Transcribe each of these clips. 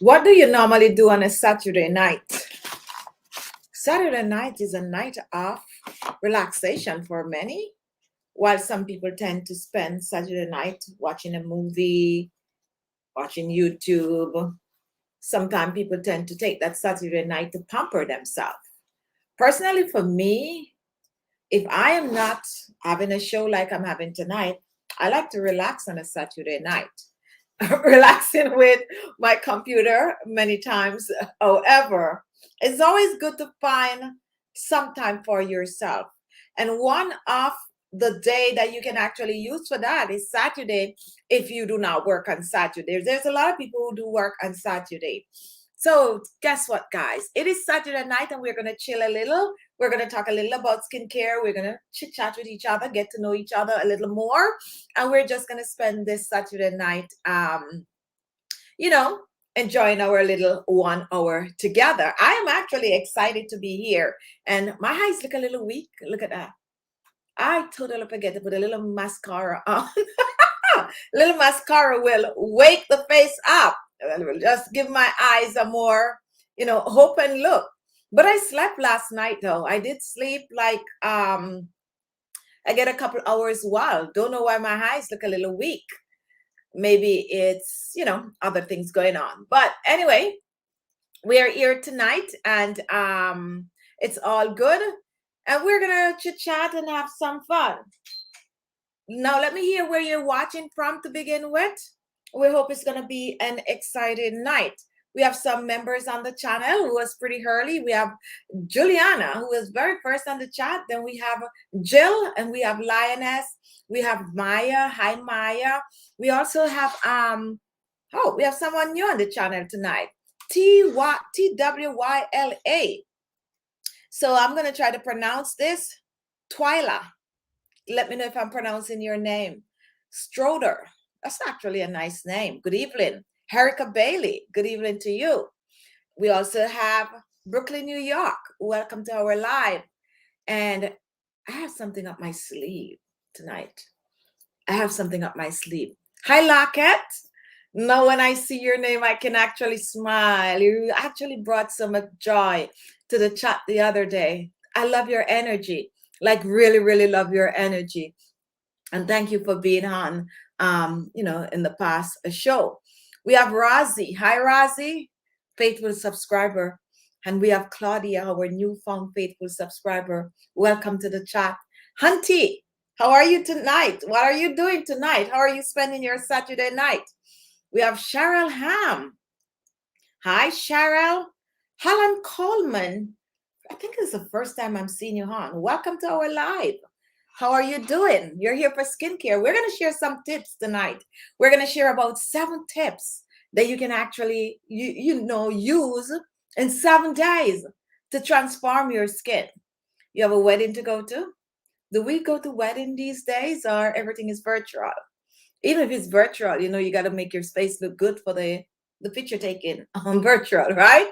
What do you normally do on a Saturday night? Saturday night is a night of relaxation for many, while some people tend to spend Saturday night watching a movie, watching YouTube. Sometimes people tend to take that Saturday night to pamper themselves. Personally, for me, if I am not having a show like I'm having tonight, I like to relax on a Saturday night. Relaxing with my computer many times. However, it's always good to find some time for yourself. And one of the day that you can actually use for that is Saturday if you do not work on Saturday. There's a lot of people who do work on Saturday. So guess what, guys? It is Saturday night and we're going to chill a little. We're going to talk a little about skincare. We're going to chit chat with each other, get to know each other a little more. And we're just going to spend this Saturday night, you know, enjoying our little 1 hour together. I am actually excited to be here. And my eyes look a little weak. Look at that. I totally forget to put a little mascara on. Little mascara will wake the face up. And will just give my eyes a more, hope and look. But I slept last night though. I did sleep like I get a couple hours while. Don't know why my eyes look a little weak. Maybe it's, other things going on. But anyway, we are here tonight and it's all good. And we're gonna chit chat and have some fun. Now let me hear where you're watching from to begin with. We hope it's going to be an exciting night. We have some members on the channel who was pretty early. We have Juliana, who was very first on the chat. Then we have Jill and we have Lioness. We have Maya. Hi, Maya. We also have, we have someone new on the channel tonight. TWYLA. So I'm going to try to pronounce this. Twyla. Let me know if I'm pronouncing your name. Stroder. That's actually a nice name. Good evening. Erica Bailey. Good evening to you. We also have Brooklyn, New York. Welcome to our live. And I have something up my sleeve tonight. I have something up my sleeve. Hi, Lockett. Now, when I see your name, I can actually smile. You actually brought so much joy to the chat the other day. I love your energy. Like really, really love your energy. And thank you for being on, in the past show. We have Razi. Hi, Razi, faithful subscriber. And we have Claudia, our newfound faithful subscriber. Welcome to the chat. Hunty, how are you tonight? What are you doing tonight? How are you spending your Saturday night? We have Cheryl Ham. Hi, Cheryl. Helen Coleman. I think it's the first time I'm seeing you on. Welcome to our live. How are you doing? You're here for skincare. We're going to share some tips tonight. We're going to share about 7 tips that you can actually, use in 7 days to transform your skin. You have a wedding to go to? Do we go to wedding these days or everything is virtual? Even if it's virtual, you got to make your space look good for the picture taking on virtual, right?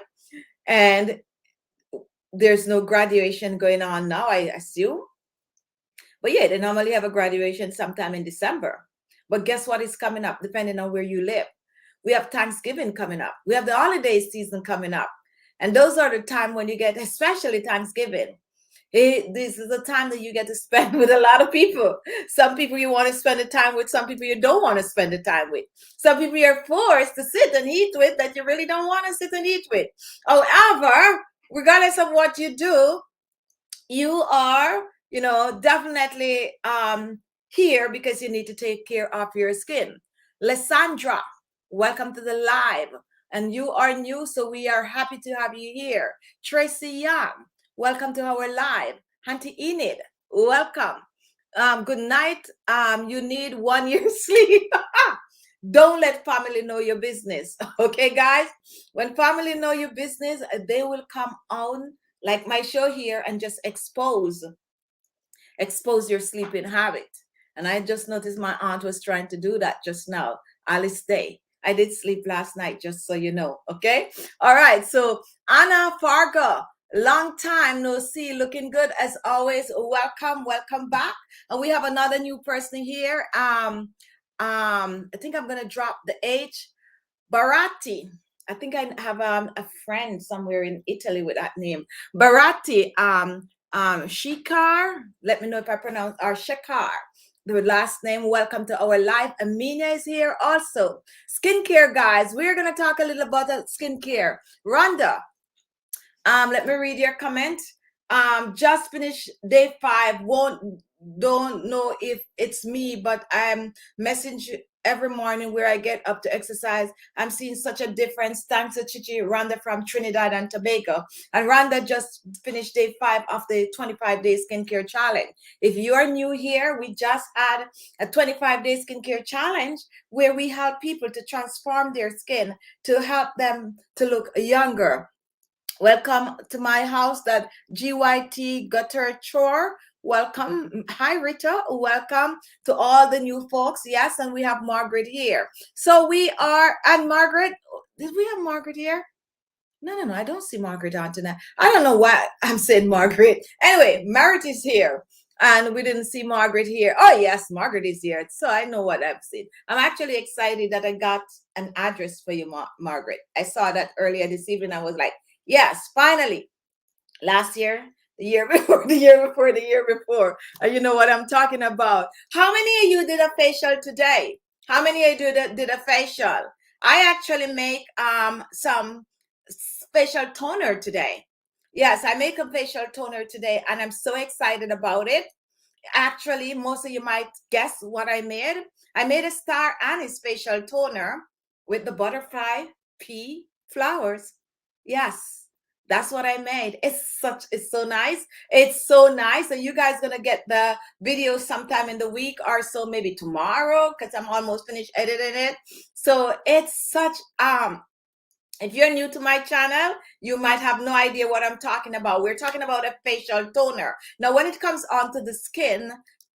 And there's no graduation going on now, I assume. But yeah, they normally have a graduation sometime in December. But guess what is coming up, depending on where you live? We have Thanksgiving coming up. We have the holiday season coming up. And those are the time when you get, especially Thanksgiving. This is the time that you get to spend with a lot of people. Some people you want to spend the time with, some people you don't want to spend the time with. Some people you're forced to sit and eat with that you really don't want to sit and eat with. However, regardless of what you do, you are, definitely here because you need to take care of your skin. Lysandra, welcome to the live. And you are new, so we are happy to have you here. Tracy Young, welcome to our live. Auntie Enid, welcome. Good night. You need 1 year sleep. Don't let family know your business. Okay, guys? When family know your business, they will come on like my show here and just expose your sleeping habit. And I just noticed my aunt was trying to do that just now. Alice Day. I did sleep last night, just so you know. Okay. All right. So Anna Fargo, long time no see, looking good as always. Welcome back. And we have another new person here. I think I'm gonna drop the H. Barati. I think I have a friend somewhere in Italy with that name. Barati, Shikar. Let me know if I pronounce or Shakar. The last name. Welcome to our live. Amina is here also. Skincare, guys. We're gonna talk a little about skincare. Rhonda, let me read your comment. Just finished day 5. Don't know if it's me, but I'm message every morning where I get up to exercise. I'm seeing such a difference. Thanks to Chichi Rhonda from Trinidad and Tobago. And Rhonda just finished day 5 of the 25-day skincare challenge. If you are new here, we just had a 25-day skincare challenge where we help people to transform their skin to help them to look younger. Welcome to my house, that GYT Gutter Chore. Welcome. Hi, Rita. Welcome to all the new folks. Yes, and we have Margaret here. So we are, and Margaret, did we have Margaret here? No, I don't see Margaret on tonight. I don't know why I'm saying Margaret. Anyway, Merit is here. And we didn't see Margaret here. Oh, yes, Margaret is here. So I know what I've seen. I'm actually excited that I got an address for you, Margaret. I saw that earlier this evening. I was like, yes, finally. Last year, the year before, the year before, the year before. You know what I'm talking about. How many of you did a facial today? How many of you did a facial? I actually make some facial toner today. Yes, I make a facial toner today, and I'm so excited about it. Actually, most of you might guess what I made. I made a star anise facial toner with the butterfly pea flowers. Yes, that's what I made. It's so nice. It's so nice. And you guys gonna get the video sometime in the week or so, maybe tomorrow, because I'm almost finished editing it. So it's such if you're new to my channel, you might have no idea what I'm talking about. We're talking about a facial toner. Now, when it comes onto the skin,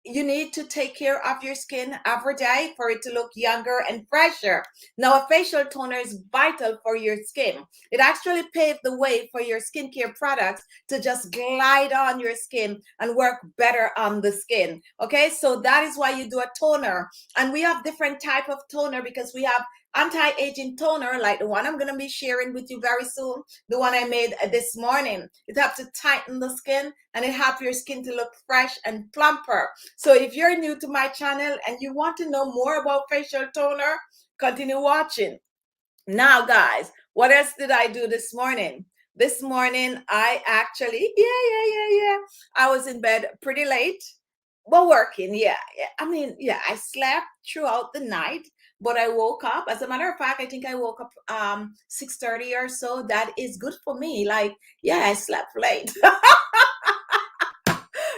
you need to take care of your skin every day for it to look younger and fresher. Now, a facial toner is vital for your skin. It actually paved the way for your skincare products to just glide on your skin and work better on the skin. Okay, so that is why you do a toner. And we have different type of toner because we have anti-aging toner like the one I'm going to be sharing with you very soon, the one I made this morning. It helps to tighten the skin and it helps your skin to look fresh and plumper. So if you're new to my channel and you want to know more about facial toner, continue watching. Now, guys, what else did I do this morning? This morning, I actually, I was in bed pretty late, but working, I mean, I slept throughout the night, but I woke up. As a matter of fact, I think I woke up 6:30 or so. That is good for me. Like, I slept late.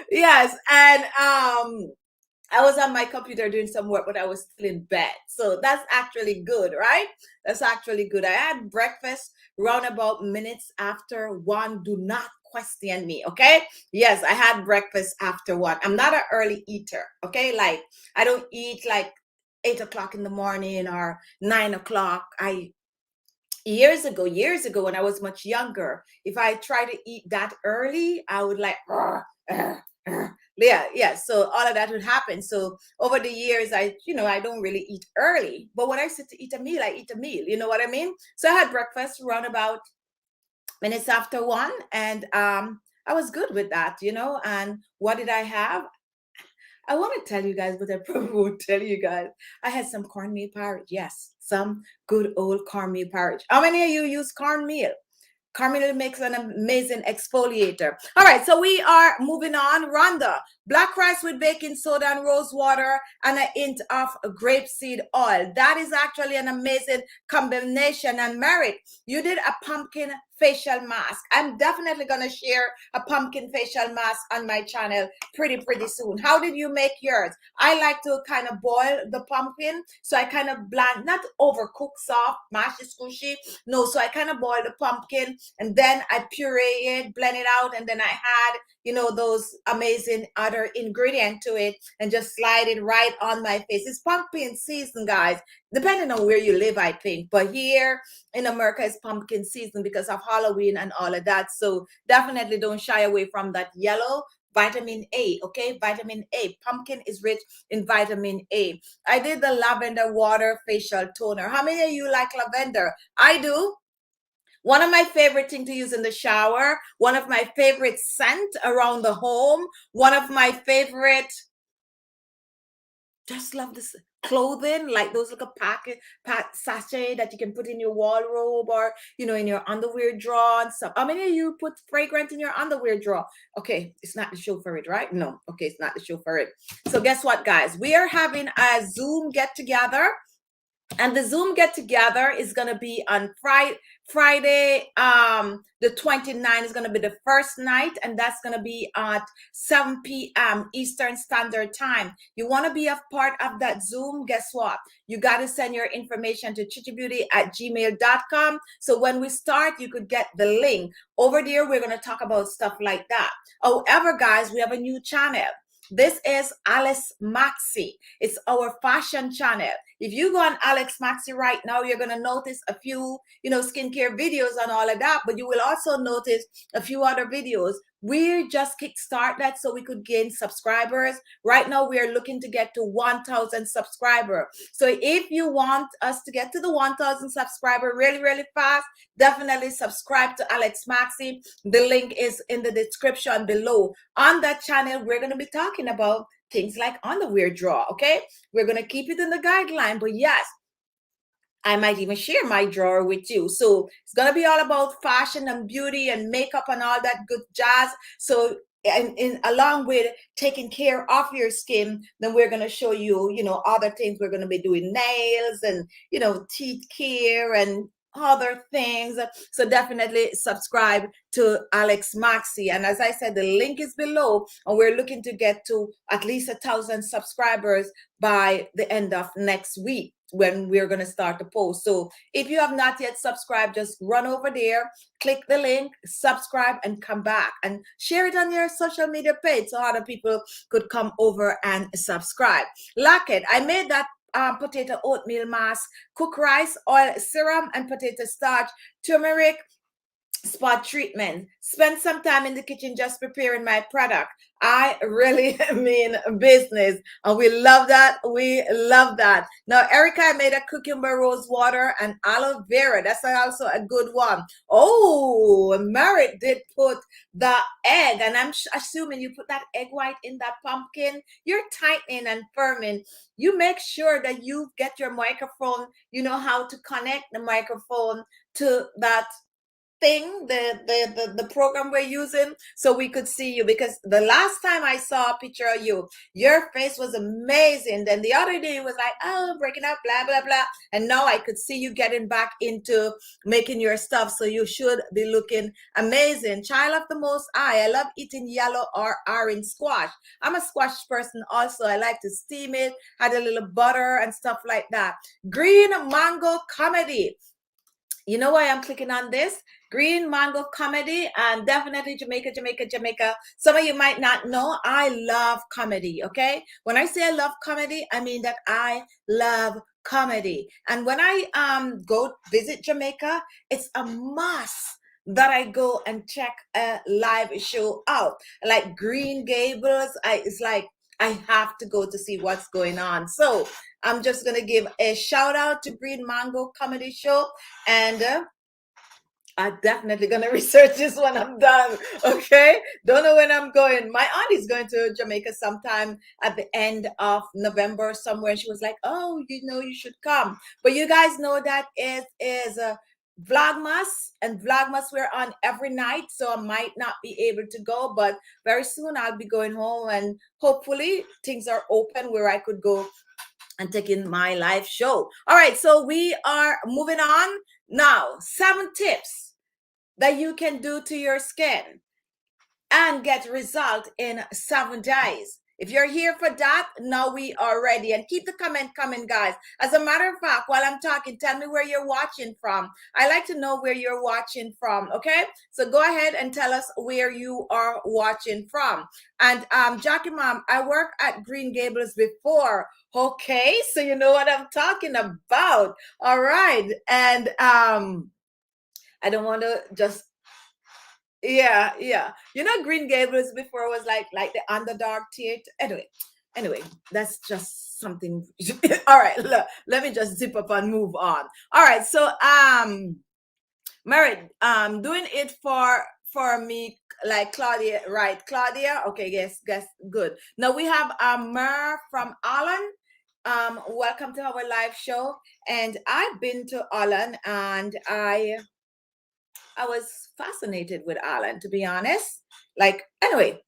Yes, and I was on my computer doing some work, but I was still in bed. So that's actually good, right? That's actually good. I had breakfast round about minutes after 1. Do not question me, okay? Yes, I had breakfast after 1. I'm not an early eater, okay? Like, I don't eat like 8 o'clock in the morning or 9 o'clock. Years ago, when I was much younger, if I try to eat that early, I would like, so all of that would happen. So over the years, I don't really eat early, but when I sit to eat a meal, I eat a meal. You know what I mean? So I had breakfast around about minutes after 1, and I was good with that, and what did I have? I want to tell you guys, but I probably won't tell you guys. I had some cornmeal porridge. Yes, some good old cornmeal porridge. How many of you use cornmeal? Cornmeal makes an amazing exfoliator. All right, so we are moving on. Rhonda, black rice with baking soda and rose water and a hint of grapeseed oil. That is actually an amazing combination. And Merrick, you did a pumpkin facial mask. I'm definitely going to share a pumpkin facial mask on my channel pretty soon. How did you make yours? I like to kind of boil the pumpkin, so I kind of bland, not overcook soft, mash it squishy. No, so I kind of boil the pumpkin and then I puree it, blend it out, and then I had those amazing other ingredient to it and just slide it right on my face. It's pumpkin season, guys, depending on where you live, I think, but here in America it's pumpkin season because of Halloween and all of that. So definitely don't shy away from that yellow vitamin A, okay? Vitamin A. Pumpkin is rich in vitamin A. I did the lavender water facial toner. How many of you like lavender? I do. One of my favorite things to use in the shower, one of my favorite scent around the home, one of my favorite, just love this clothing, like those little sachet that you can put in your wardrobe or, you know, in your underwear drawer and stuff. How many of you put fragrance in your underwear drawer? Okay, it's not the show for it, right? No, okay, it's not the show for it. So guess what, guys? We are having a Zoom get together. And the Zoom get together is going to be on Friday, the 29th is going to be the first night, and that's going to be at 7 p.m. Eastern Standard Time. You want to be a part of that Zoom? Guess what? You got to send your information to khichibeauty@gmail.com. So when we start, you could get the link. Over there, we're going to talk about stuff like that. However, guys, we have a new channel. This is Alice Maxi. It's our fashion channel. If you go on Alex Maxi right now, you're going to notice a few, you know, skincare videos and all of that, but you will also notice a few other videos. We just kickstart that so we could gain subscribers. Right now, we are looking to get to 1,000 subscribers. So if you want us to get to the 1,000 subscriber really, really fast, definitely subscribe to Alex Maxi. The link is in the description below. On that channel, we're going to be talking about things like underwear drawer, okay? We're going to keep it in the guideline, but yes, I might even share my drawer with you. So it's going to be all about fashion and beauty and makeup and all that good jazz. So and along with taking care of your skin, then we're going to show you, you know, other things. We're going to be doing nails and, you know, teeth care and other things. So definitely subscribe to Alex Maxi. And as I said, the link is below, and we're looking to get to at least 1,000 subscribers by the end of next week, when we're going to start the post. So if you have not yet subscribed, just run over there, click the link, subscribe, and come back and share it on your social media page so other people could come over and subscribe. Like it. I made that potato oatmeal mask, cooked rice, oil, serum, and potato starch, turmeric, spot treatment. Spend some time in the kitchen just preparing my product. I really mean business, and we love that. We love that. Now, Erica made a cucumber rose water and aloe vera. That's also a good one. Oh, Merritt did put the egg, and I'm assuming you put that egg white in that pumpkin. You're tightening and firming. You make sure that you get your microphone. You know how to connect the microphone to that thing, the program we're using, so we could see you, because the last time I saw a picture of you, your face was amazing. Then the other day it was like, oh, breaking up, blah blah blah, and now I could see you getting back into making your stuff. So you should be looking amazing. Child of the Most High. I love eating yellow or orange squash. I'm a squash person also. I like to steam it, add a little butter and stuff like that. Green mango comedy. You know why I'm clicking on this? Green mango comedy, and definitely Jamaica, Jamaica, Jamaica. Some of you might not know, I love comedy, okay? When I say I love comedy, I mean that I love comedy. And when I go visit Jamaica, it's a must that I go and check a live show out. Like Green Gables, it's like I have to go to see what's going on. So I'm just going to give a shout out to Green Mango Comedy Show, and I'm definitely going to research this when I'm done, okay? Don't know when I'm going. My aunt is going to Jamaica sometime at the end of November somewhere. She was like, oh, you know, you should come. But you guys know that it is a Vlogmas, and Vlogmas we're on every night, so I might not be able to go, but very soon I'll be going home, and hopefully things are open where I could go and taking my live show. All right, so we are moving on now. 7 tips that you can do to your skin and get result in 7 days. If you're here for that, now we are ready. And keep the comment coming, guys. As a matter of fact, while I'm talking, tell me where you're watching from. I like to know where you're watching from, okay? So go ahead and tell us where you are watching from. And Jackie Mom, I worked at Green Gables before. Okay, so you know what I'm talking about. All right. And I don't want to just Yeah, yeah. You know, Green Gables before was like the underdog theater. Anyway, that's just something. All right, look, let me just zip up and move on. All right, so Mary, doing it for me, like Claudia, right? Claudia, okay, yes, good. Now we have Mer from Alan. Welcome to our live show. And I've been to Alan, and I was fascinated with Alan, to be honest. Like, anyway,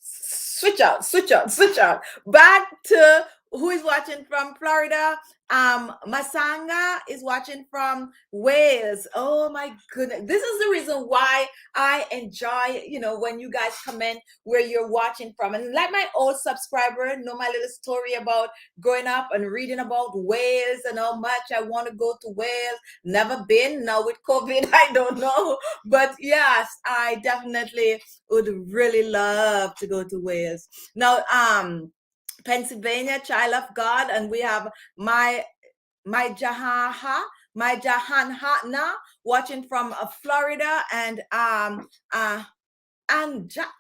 switch out. Back to who is watching from Florida. Masanga is watching from Wales. Oh my goodness. This is the reason why I enjoy, when you guys comment where you're watching from. And like my old subscriber know my little story about growing up and reading about Wales and how much I want to go to Wales. Never been. Now with COVID, I don't know. But yes, I definitely would really love to go to Wales. Now, Pennsylvania, Child of God, and we have my Jahanha, my Jahanhatna watching from Florida, and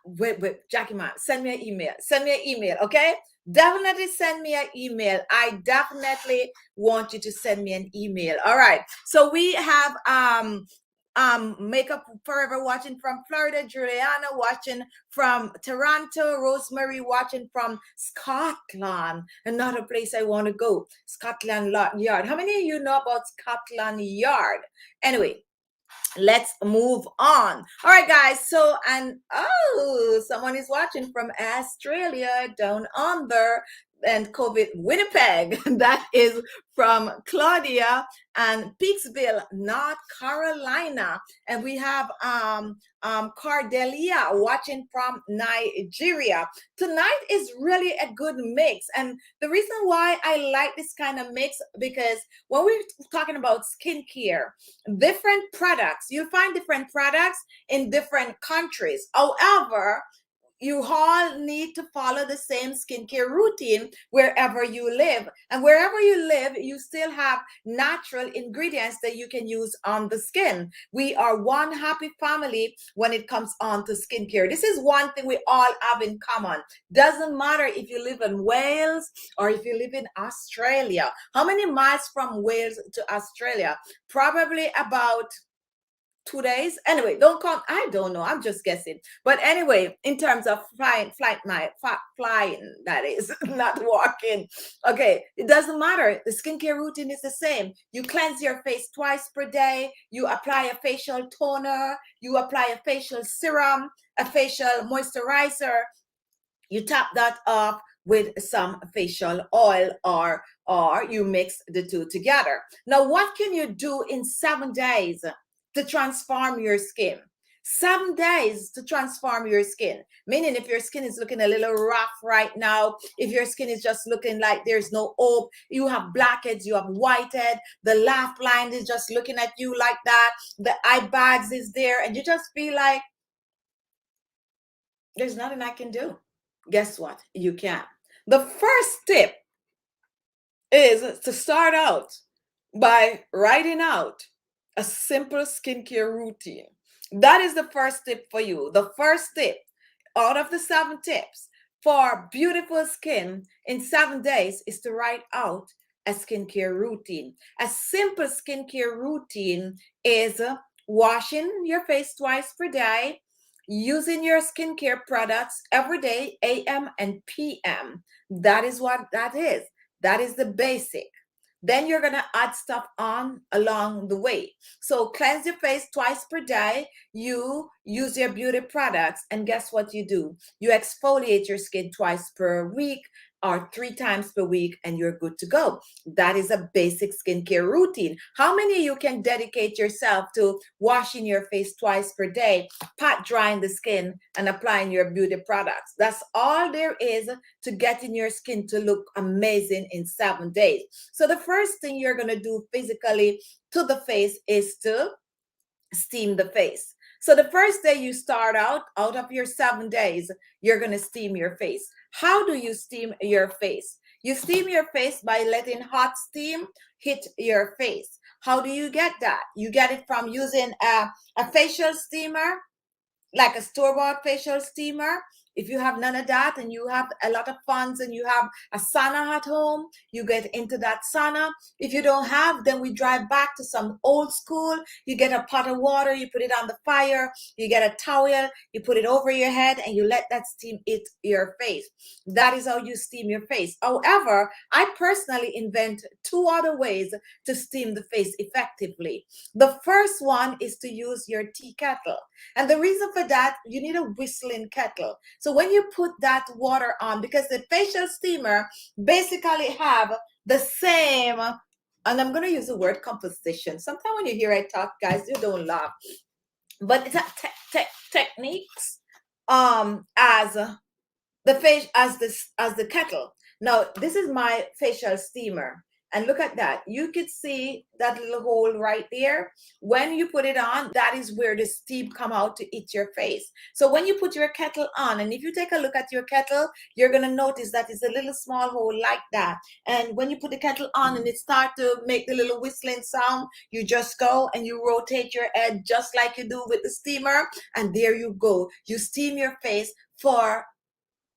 wait, Jackie man, send me an email, okay? Definitely send me an email. I definitely want you to send me an email. All right, so we have Makeup Forever watching from Florida, Juliana watching from Toronto, Rosemary watching from Scotland, another place I want to go, Scotland Yard. How many of you know about Scotland Yard? Anyway, let's move on. All right, guys. So, and someone is watching from Australia down under, and COVID Winnipeg. That is from Claudia, and Peaksville, North Carolina. And we have Cardelia watching from Nigeria. Tonight is really a good mix. And the reason why I like this kind of mix, because when we're talking about skincare, different products, you find different products in different countries. However, you all need to follow the same skincare routine wherever you live. And wherever you live, you still have natural ingredients that you can use on the skin. We are one happy family when it comes on to skincare. This is one thing we all have in common. Doesn't matter if you live in Wales or if you live in Australia. How many miles from Wales to Australia? Probably about 2 days. Anyway, don't come. I don't know. I'm just guessing. But anyway, in terms of flying, that is, not walking. Okay, it doesn't matter. The skincare routine is the same. You cleanse your face twice per day. You apply a facial toner. You apply a facial serum, a facial moisturizer. You top that off with some facial oil, or you mix the two together. Now, what can you do in 7 days to transform your skin? 7 days to transform your skin. Meaning, if your skin is looking a little rough right now, if your skin is just looking like there's no hope, you have blackheads, you have whitehead, the laugh line is just looking at you like that, the eye bags is there, and you just feel like there's nothing I can do. Guess what? You can. The first tip is to start out by writing out a simple skincare routine. That is the first tip for you. The first tip out of the 7 tips for beautiful skin in 7 days is to write out a skincare routine. A simple skincare routine is washing your face twice per day, using your skincare products every day, AM and PM. That is what that is. That is the basic. Then you're going to add stuff on along the way. So cleanse your face twice per day. You use your beauty products, and guess what you do? You exfoliate your skin twice per week or 3 times per week, and you're good to go. That is a basic skincare routine. How many of you can dedicate yourself to washing your face twice per day, pat drying the skin, and applying your beauty products? That's all there is to getting your skin to look amazing in 7 days. So the first thing you're going to do physically to the face is to steam the face. So the first day you start out of your 7 days, you're going to steam your face. How do you steam your face? You steam your face by letting hot steam hit your face. How do you get that? You get it from using a facial steamer, like a store-bought facial steamer. If you have none of that and you have a lot of funds and you have a sauna at home, you get into that sauna. If you don't have, then we drive back to some old school. You get a pot of water, you put it on the fire, you get a towel, you put it over your head, and you let that steam hit your face. That is how you steam your face. However, I personally invent two other ways to steam the face effectively. The first one is to use your tea kettle. And the reason for that, you need a whistling kettle. So when you put that water on, because the facial steamer basically have the same, and I'm going to use the word composition. Sometimes when you hear I talk, guys, you don't laugh. But it's techniques as the face, as the kettle. Now, this is my facial steamer. And look at that. You could see that little hole right there. When you put it on, that is where the steam come out to hit your face. So when you put your kettle on, and if you take a look at your kettle, you're going to notice that it's a little small hole like that. And when you put the kettle on and it start to make the little whistling sound, you just go and you rotate your head just like you do with the steamer. And there you go. You steam your face for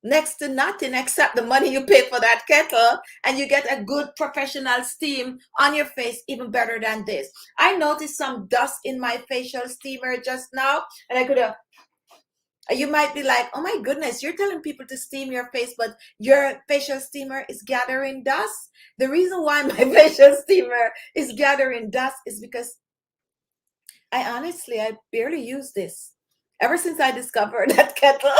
next to nothing except the money you pay for that kettle, and you get a good professional steam on your face, even better than this. I noticed some dust in my facial steamer just now, and I could have, you might be like, oh my goodness, you're telling people to steam your face, but your facial steamer is gathering dust. The reason why my facial steamer is gathering dust is because I barely use this ever since I discovered that kettle.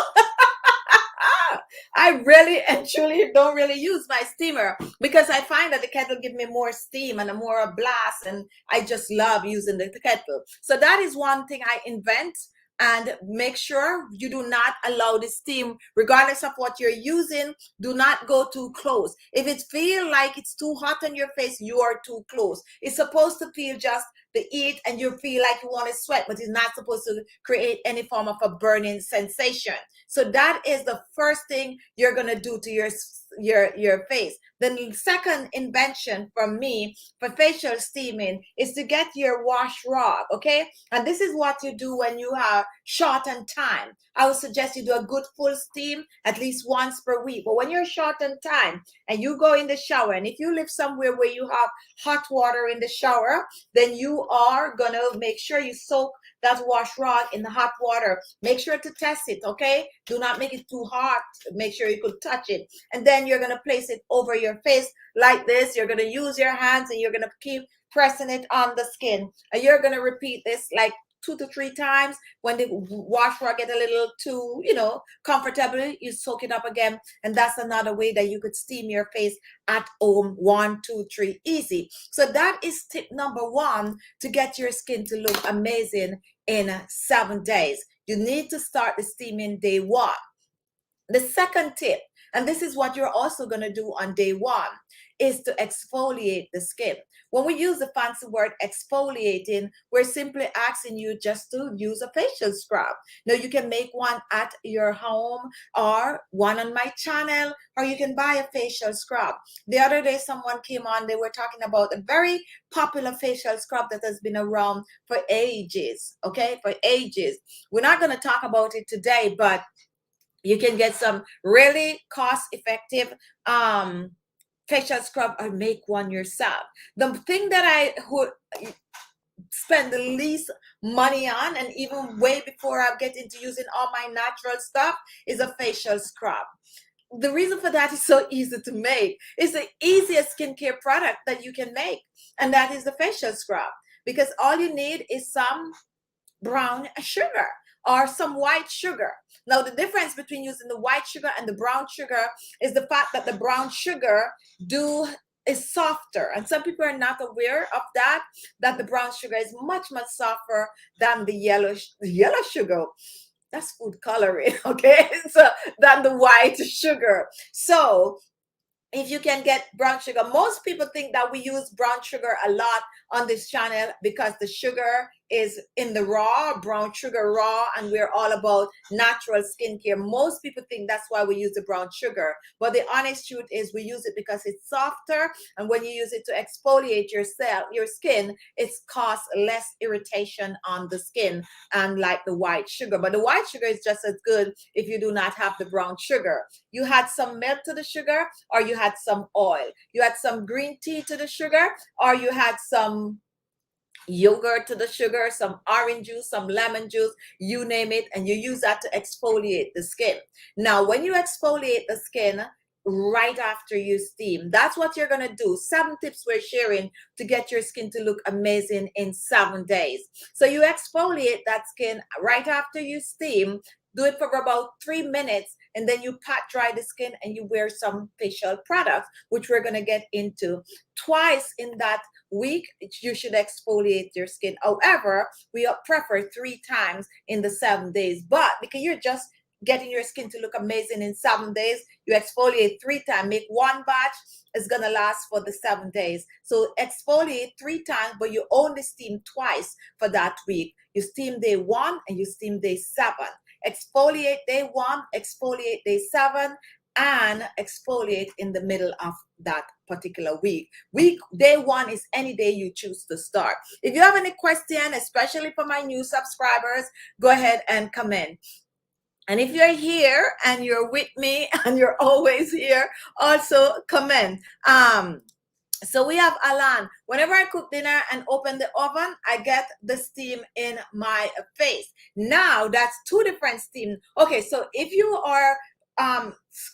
I really and truly don't really use my steamer because I find that the kettle gives me more steam and a more blast, and I just love using the kettle. So that is one thing I invent. And make sure you do not allow the steam, regardless of what you're using, do not go too close. If it feels like it's too hot on your face, you are too close. It's supposed to feel just the heat and you feel like you want to sweat, but it's not supposed to create any form of a burning sensation. So that is the first thing you're going to do to your face. The second invention from me for facial steaming is to get your wash rag, okay? And this is what you do when you are short on time. I would suggest you do a good full steam at least once per week. But when you're short on time and you go in the shower, and if you live somewhere where you have hot water in the shower, then you are gonna make sure you soak that wash rag in the hot water. Make sure to test it, okay? Do not make it too hot. Make sure you could touch it. And then you're gonna place it over your face like this. You're gonna use your hands and you're gonna keep pressing it on the skin. And you're gonna repeat this like 2 to 3 times. When the wash rag get a little too, comfortable, you soak it up again. And that's another way that you could steam your face at home. 1, 2, 3, easy. So that is tip number 1 to get your skin to look amazing in 7 days. You need to start the steaming day 1. The second tip, and this is what you're also going to do on day 1, is to exfoliate the skin. When we use the fancy word exfoliating, we're simply asking you just to use a facial scrub. Now, you can make one at your home or one on my channel, or you can buy a facial scrub. The other day, someone came on, they were talking about a very popular facial scrub that has been around for ages, okay, for ages. We're not going to talk about it today, but you can get some really cost-effective facial scrub or make one yourself. The thing that I would spend the least money on, and even way before I get into using all my natural stuff, is a facial scrub. The reason for that is so easy to make. It's the easiest skincare product that you can make, and that is the facial scrub, because all you need is some brown sugar or some white sugar. Now, the difference between using the white sugar and the brown sugar is the fact that the brown sugar is softer, and some people are not aware of that the brown sugar is much softer than the yellow sugar. That's food coloring, okay? So than the white sugar. So if you can get brown sugar, most people think that we use brown sugar a lot on this channel because the sugar is in the raw, brown sugar raw, and we're all about natural skincare. Most people think that's why we use the brown sugar. But the honest truth is we use it because it's softer. And when you use it to exfoliate your skin, it causes less irritation on the skin, and like the white sugar. But the white sugar is just as good if you do not have the brown sugar. You had some milk to the sugar, or you had some oil. You had some green tea to the sugar, or you had some yogurt to the sugar, some orange juice, some lemon juice, you name it, and you use that to exfoliate the skin. Now, when you exfoliate the skin right after you steam, that's what you're going to do. 7 tips we're sharing to get your skin to look amazing in 7 days. So you exfoliate that skin right after you steam. Do it for about 3 minutes, and then you pat dry the skin and you wear some facial products, which we're going to get into. Twice in that week, you should exfoliate your skin. However, we prefer 3 times in the 7 days. But because you're just getting your skin to look amazing in 7 days, you exfoliate 3 times. Make 1 batch. It's going to last for the 7 days. So exfoliate 3 times, but you only steam twice for that week. You steam day 1 and you steam day 7. Exfoliate day 1, exfoliate day 7, and exfoliate in the middle of that particular week. Day 1 is any day you choose to start. If you have any question, especially for my new subscribers, go ahead and comment. And if you're here and you're with me and you're always here, also comment. So we have Alan. Whenever I cook dinner and open the oven, I get the steam in my face. Now that's 2 different steam. Okay, so if you are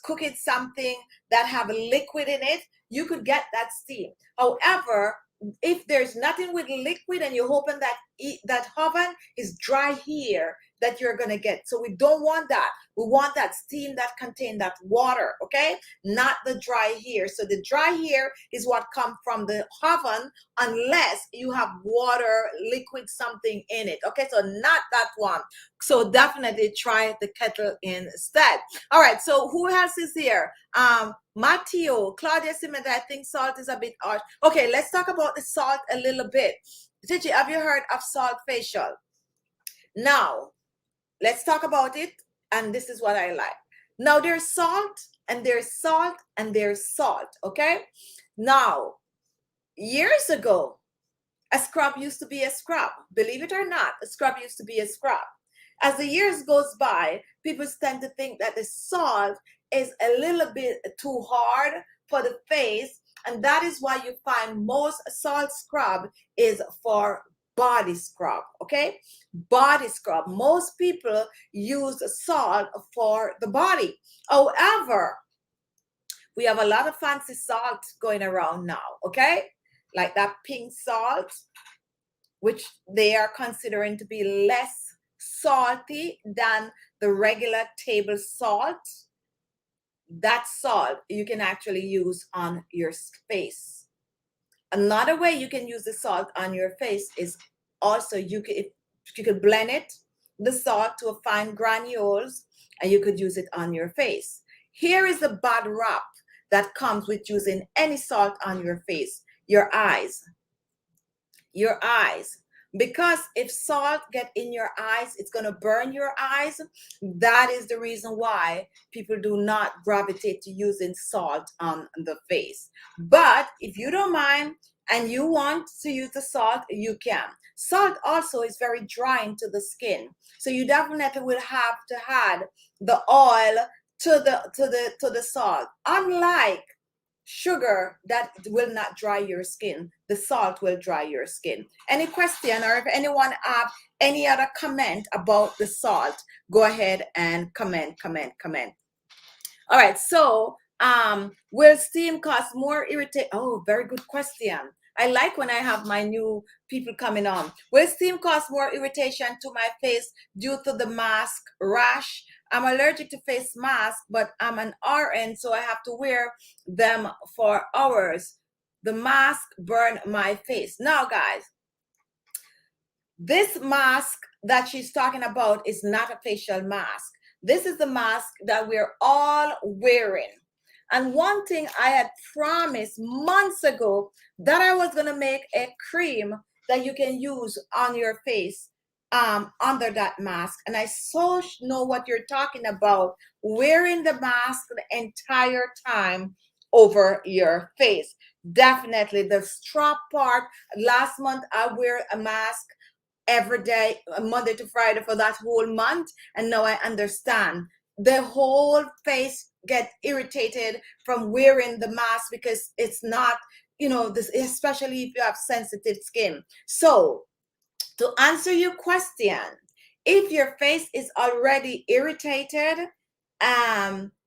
cooking something that have liquid in it, you could get that steam. However, if there's nothing with liquid and you open that oven, is dry here that you're going to get. So we don't want that. We want that steam that contains that water, okay? Not the dry hair. So the dry hair is what comes from the oven unless you have water, liquid, something in it, okay? So not that one. So definitely try the kettle instead. All right, so who else is here? Matteo, Claudia Cement, I think salt is a bit harsh. Okay, let's talk about the salt a little bit. Gigi, have you heard of salt facial? Now, let's talk about it, and this is what I like. Now, there's salt, and there's salt, and there's salt, okay? Now, years ago, a scrub used to be a scrub. Believe it or not, a scrub used to be a scrub. As the years goes by, people tend to think that the salt is a little bit too hard for the face, and that is why you find most salt scrub is for body scrub, okay? Body scrub. Most people use salt for the body. However, we have a lot of fancy salt going around now, okay? Like that pink salt, which they are considering to be less salty than the regular table salt. That salt you can actually use on your face. Another way you can use the salt on your face is also you could blend it, the salt, to a fine granules, and you could use it on your face. Here is the bad rap that comes with using any salt on your face. Your eyes. Your eyes. Because if salt get in your eyes, it's going to burn your eyes. That is the reason why people do not gravitate to using salt on the face. But if you don't mind and you want to use the salt, you can. Salt also is very drying to the skin. So you definitely will have to add the oil to the salt. Unlike sugar, that will not dry your skin, the salt will dry your skin. Any question, or if anyone have any other comment about the salt, go ahead and comment. All right, so will steam cause more irritation? Oh, very good question. I like when I have my new people coming on. Will steam cause more irritation to my face due to the mask rash? I'm allergic to face masks, but I'm an RN, so I have to wear them for hours. The mask burn my face. Now, guys, this mask that she's talking about is not a facial mask. This is the mask that we're all wearing. And one thing I had promised months ago that I was going to make a cream that you can use on your face under that mask. And I so know what you're talking about, wearing the mask the entire time over your face. Definitely the strap part. Last month I wear a mask every day, Monday to Friday, for that whole month, and now I understand. The whole face get irritated from wearing the mask because it's not, you know, this, especially if you have sensitive skin. So to answer your question, if your face is already irritated,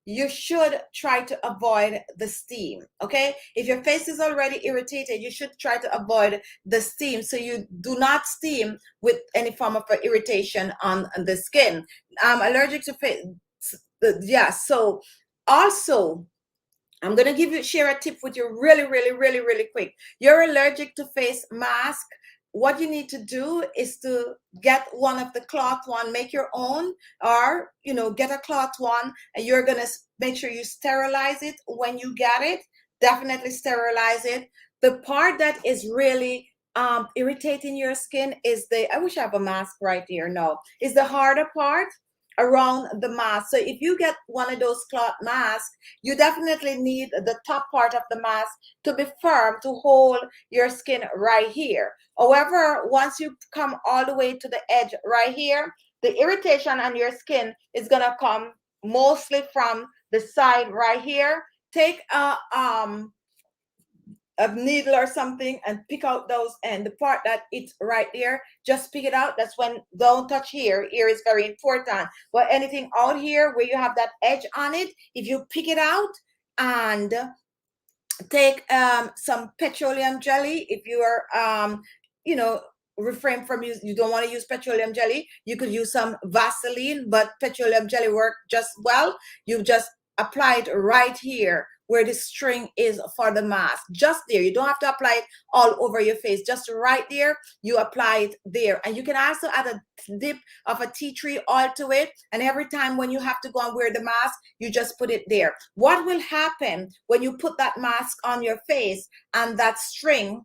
you should try to avoid the steam. Okay, if your face is already irritated, you should try to avoid the steam, so you do not steam with any form of irritation on the skin. I'm allergic to face, yeah. So also, I'm gonna share a tip with you really quick. You're allergic to face mask. What you need to do is to get one of the cloth one, make your own, or you know, get a cloth one, and you're gonna make sure you sterilize it when you get it. Definitely sterilize it. The part that is really irritating your skin is I wish I have a mask right here. No, is the harder part around the mask. So if you get one of those cloth masks, you definitely need the top part of the mask to be firm to hold your skin right here. However, once you come all the way to the edge right here, the irritation on your skin is gonna come mostly from the side right here. Take a needle or something and pick out those, and the part that it's right there, just pick it out. That's when, don't touch here. Here is very important. But anything out here where you have that edge on it, if you pick it out and take some petroleum jelly, if you are you know, refrain from you don't want to use petroleum jelly, you could use some Vaseline, but petroleum jelly work just well. You just apply it right here where the string is for the mask, just there. You don't have to apply it all over your face, just right there. You apply it there, and you can also add a dip of a tea tree oil to it, and every time when you have to go and wear the mask, you just put it there. What will happen when you put that mask on your face and that string,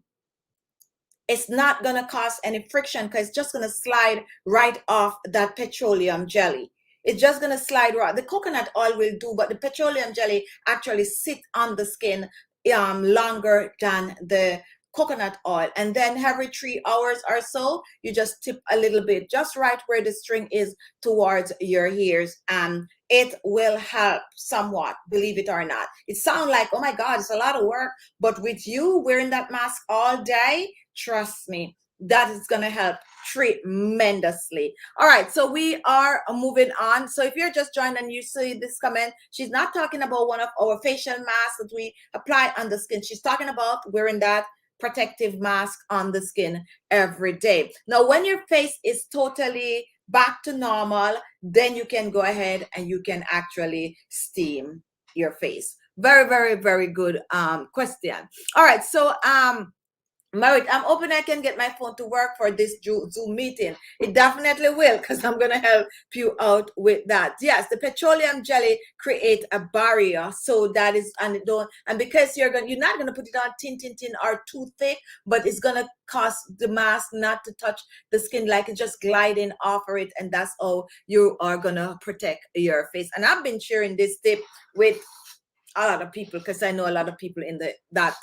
it's not going to cause any friction because it's just going to slide right off that petroleum jelly. It's just going to slide right. The coconut oil will do, but the petroleum jelly actually sit on the skin longer than the coconut oil. And then every 3 hours or so, you just tip a little bit, just right where the string is towards your ears, and it will help somewhat, believe it or not. It sounds like, oh my God, it's a lot of work, but with you wearing that mask all day, trust me, that is going to help tremendously. All right, so we are moving on. So if you're just joining and you see this comment, she's not talking about one of our facial masks that we apply on the skin. She's talking about wearing that protective mask on the skin every day. Now, when your face is totally back to normal, then you can go ahead and you can actually steam your face. Very good question. All right, so Merit, I'm hoping I can get my phone to work for this Zoom meeting. It definitely will, because I'm going to help you out with that. Yes, the petroleum jelly create a barrier, so that is, and because you're not going to put it on thin or too thick, but it's going to cause the mask not to touch the skin, like it's just gliding over it, and that's how you are going to protect your face. And I've been sharing this tip with a lot of people because I know a lot of people in that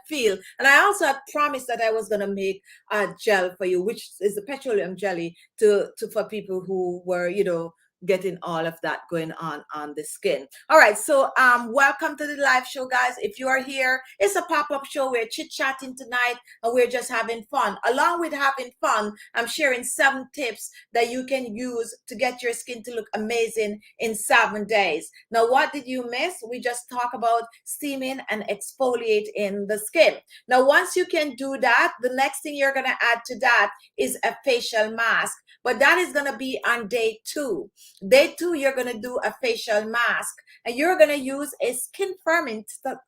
field. And I also had promised that I was going to make a gel for you, which is the petroleum jelly to for people who were, you know, getting all of that going on the skin. All right, so welcome to the live show, guys. If you are here, it's a pop-up show. We're chit-chatting tonight and we're just having fun. Along with having fun, I'm sharing 7 tips that you can use to get your skin to look amazing in 7 days. Now, what did you miss? We just talked about steaming and exfoliating the skin. Now, once you can do that, the next thing you're going to add to that is a facial mask, but that is going to be on day 2. Day 2, you're going to do a facial mask, and you're going to use a skin firming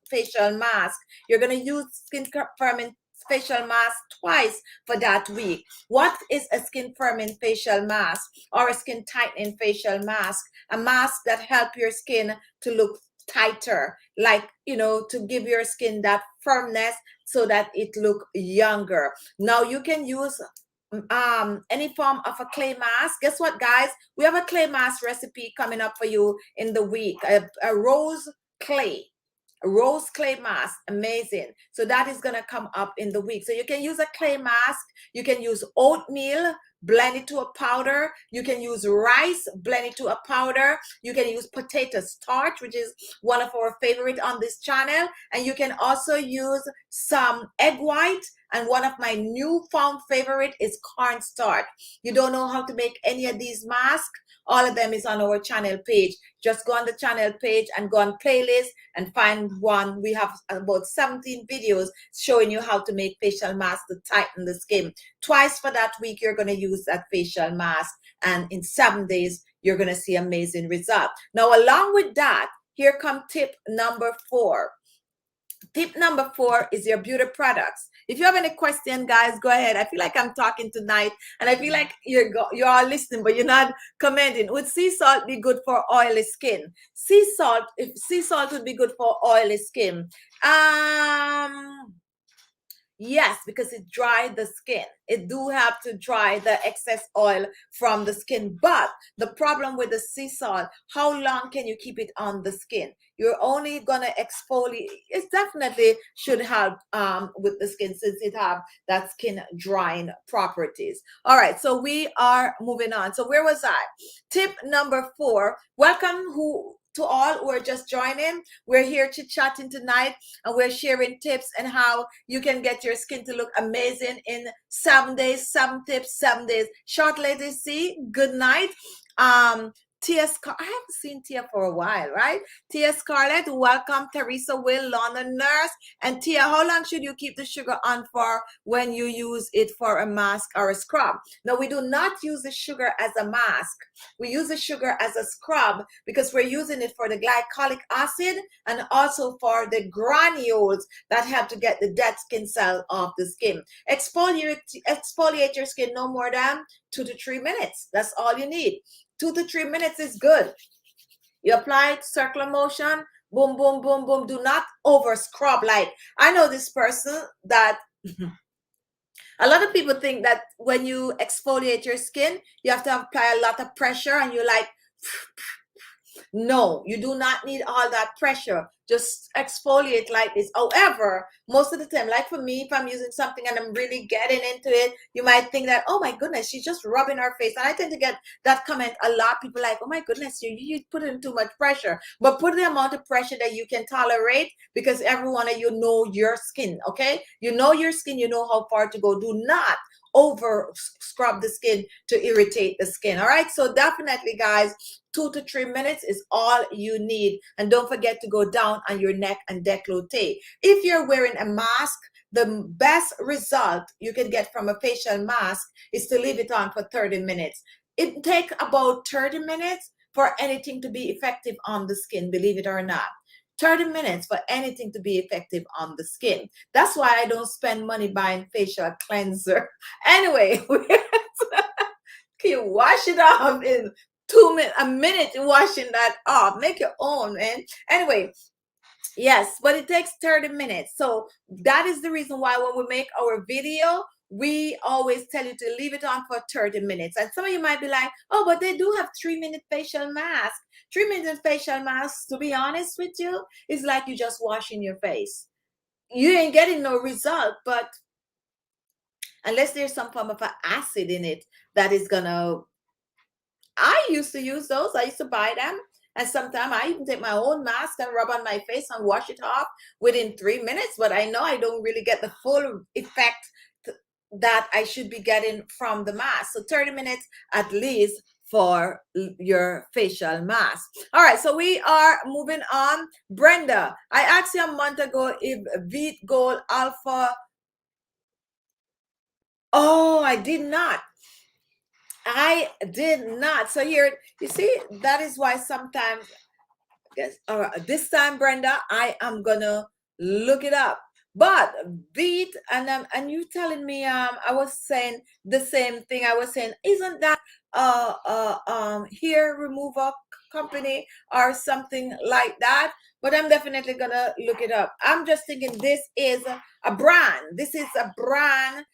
facial mask. You're going to use skin firming facial mask twice for that week. What is a skin firming facial mask or a skin tightening facial mask? A mask that help your skin to look tighter, like, you know, to give your skin that firmness so that it look younger. Now you can use any form of a clay mask. Guess what, guys? We have a clay mask recipe coming up for you in the week. A clay rose clay mask, amazing. So that is going to come up in the week. So you can use a clay mask, you can use oatmeal, blend it to a powder, you can use rice, blend it to a powder, you can use potato starch, which is one of our favorite on this channel, and you can also use some egg white, and one of my newfound favorite is cornstarch. You don't know how to make any of these masks? All of them is on our channel page. Just go on the channel page and go on playlist and find one. We have about 17 videos showing you how to make facial masks to tighten the skin. Twice for that week, you're going to use that facial mask. And in 7 days, you're going to see amazing result. Now, along with that, here come tip number 4. Tip number 4 is your beauty products. If you have any question, guys, go ahead. I feel like I'm talking tonight, and I feel like you're all listening, but you're not commenting. Would sea salt be good for oily skin? Sea salt, if sea salt would be good for oily skin. Yes, because it dries the skin. It do have to dry the excess oil from the skin. But the problem with the sea salt, how long can you keep it on the skin? You're only gonna exfoliate. It definitely should help with the skin, since it have that skin drying properties. All right, so we are moving on. So where was I? Tip number 4. Welcome to all who are just joining. We're here chit-chatting tonight, and we're sharing tips and how you can get your skin to look amazing in 7 days. 7 tips, 7 days. Short ladies, see, good night. Tia I haven't seen Tia for a while, right? Tia Scarlett, welcome. Teresa Will, London Nurse. And Tia, how long should you keep the sugar on for when you use it for a mask or a scrub? Now, we do not use the sugar as a mask. We use the sugar as a scrub because we're using it for the glycolic acid and also for the granules that help to get the dead skin cell off the skin. Exfoliate your skin no more than 2 to 3 minutes. That's all you need. 2 to 3 minutes is good. You apply it, circular motion, boom, boom, boom, boom. Do not over scrub. Like, I know this person that a lot of people think that when you exfoliate your skin, you have to apply a lot of pressure, and you're like, no, you do not need all that pressure. Just exfoliate like this. However, most of the time, like for me, if I'm using something and I'm really getting into it, you might think that, oh my goodness, she's just rubbing her face. And I tend to get that comment a lot. People like, oh my goodness, you put in too much pressure. But put the amount of pressure that you can tolerate, because every one of you know your skin, okay? You know your skin, you know how far to go. Do not over scrub the skin to irritate the skin. All right, so definitely, guys, 2 to 3 minutes is all you need. And don't forget to go down on your neck and décolleté. If you're wearing a mask, the best result you can get from a facial mask is to leave it on for 30 minutes. It takes about 30 minutes for anything to be effective on the skin, believe it or not. 30 minutes for anything to be effective on the skin. That's why I don't spend money buying facial cleanser. Anyway, can you wash it off in 2 minutes, a minute washing that off? Make your own, man. Anyway, yes, but it takes 30 minutes. So that is the reason why when we make our video, we always tell you to leave it on for 30 minutes. And some of you might be like, oh, but they do have 3-minute facial mask. 3-minute facial mask, to be honest with you, is like you just washing your face. You ain't getting no result, but unless there's some form of an acid in it that is gonna, I used to use those. I used to buy them. And sometimes I even take my own mask and rub on my face and wash it off within 3 minutes. But I know I don't really get the full effect that I should be getting from the mask. So 30 minutes at least for your facial mask. All right, so we are moving on. Brenda, I asked you a month ago if Veet Gold Alpha. Oh, I did not. I did not. So here, you see, that is why sometimes, yes, all right, this time, Brenda, I am gonna look it up. But Veet, and you telling me, I was saying the same thing. I was saying, isn't that hair removal company or something like that, but I'm definitely gonna look it up. I'm just thinking this is a brand. This is a brand,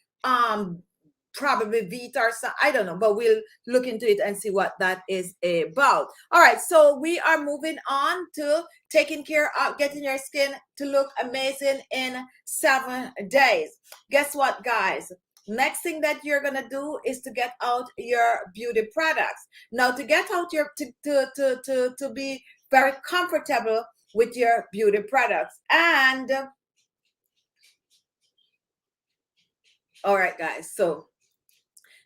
probably Vita or something, I don't know, but we'll look into it and see what that is about. All right, so we are moving on to taking care of getting your skin to look amazing in 7 days. Guess what, guys? Next thing that you're gonna do is to get out your beauty products. Now, to get out your to be very comfortable with your beauty products. And all right, guys, so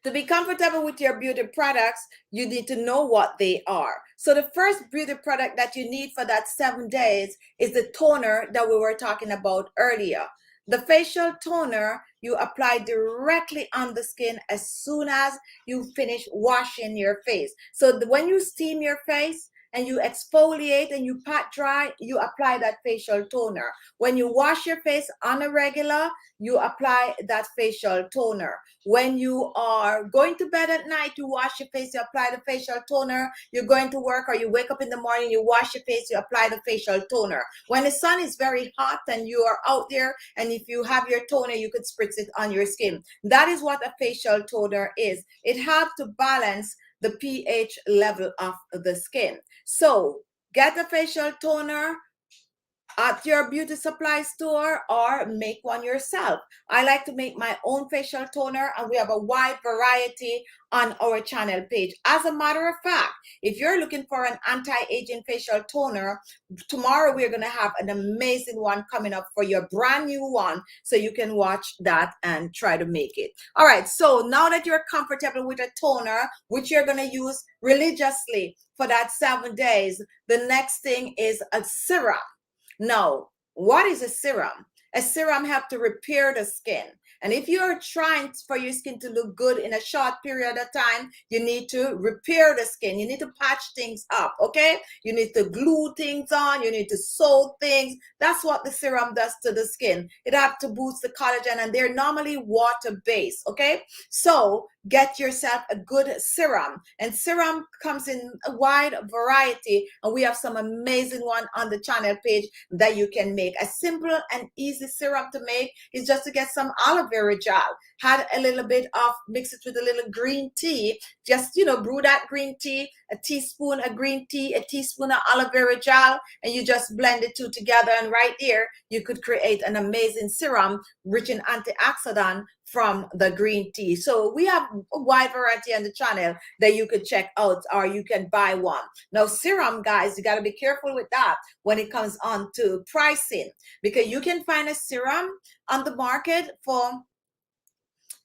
to be comfortable with your beauty products, you need to know what they are. So the first beauty product that you need for that 7 days is the toner that we were talking about earlier. The facial toner you apply directly on the skin as soon as you finish washing your face. So when you steam your face and you exfoliate and you pat dry, you apply that facial toner. When you wash your face on a regular, you apply that facial toner. When you are going to bed at night, you wash your face, you apply the facial toner. You're going to work or you wake up in the morning, you wash your face, you apply the facial toner. When the sun is very hot and you are out there, and if you have your toner, you could spritz it on your skin. That is what a facial toner is. It helps to balance the pH level of the skin. So get a facial toner at your beauty supply store or make one yourself. I like to make my own facial toner, and we have a wide variety on our channel page. As a matter of fact, if you're looking for an anti-aging facial toner, tomorrow we're going to have an amazing one coming up for your brand new one, so you can watch that and try to make it. All right, so now that you're comfortable with a toner, which you're going to use religiously for that 7 days, the next thing is a serum. Now, what is a serum? A serum helps to repair the skin. And if you're trying for your skin to look good in a short period of time, you need to repair the skin. You need to patch things up, okay? You need to glue things on. You need to sew things. That's what the serum does to the skin. It has to boost the collagen, and they're normally water-based, okay? So get yourself a good serum. And serum comes in a wide variety, and we have some amazing one on the channel page that you can make. A simple and easy serum to make is just to get some aloe vera gel, add a little bit of, mix it with a little green tea, just, you know, brew that green tea, a teaspoon of green tea, a teaspoon of aloe vera gel, and you just blend the two together, and right there you could create an amazing serum rich in antioxidant from the green tea. So we have a wide variety on the channel that you could check out, or you can buy one. Now, serum, guys, you got to be careful with that when it comes on to pricing, because you can find a serum on the market for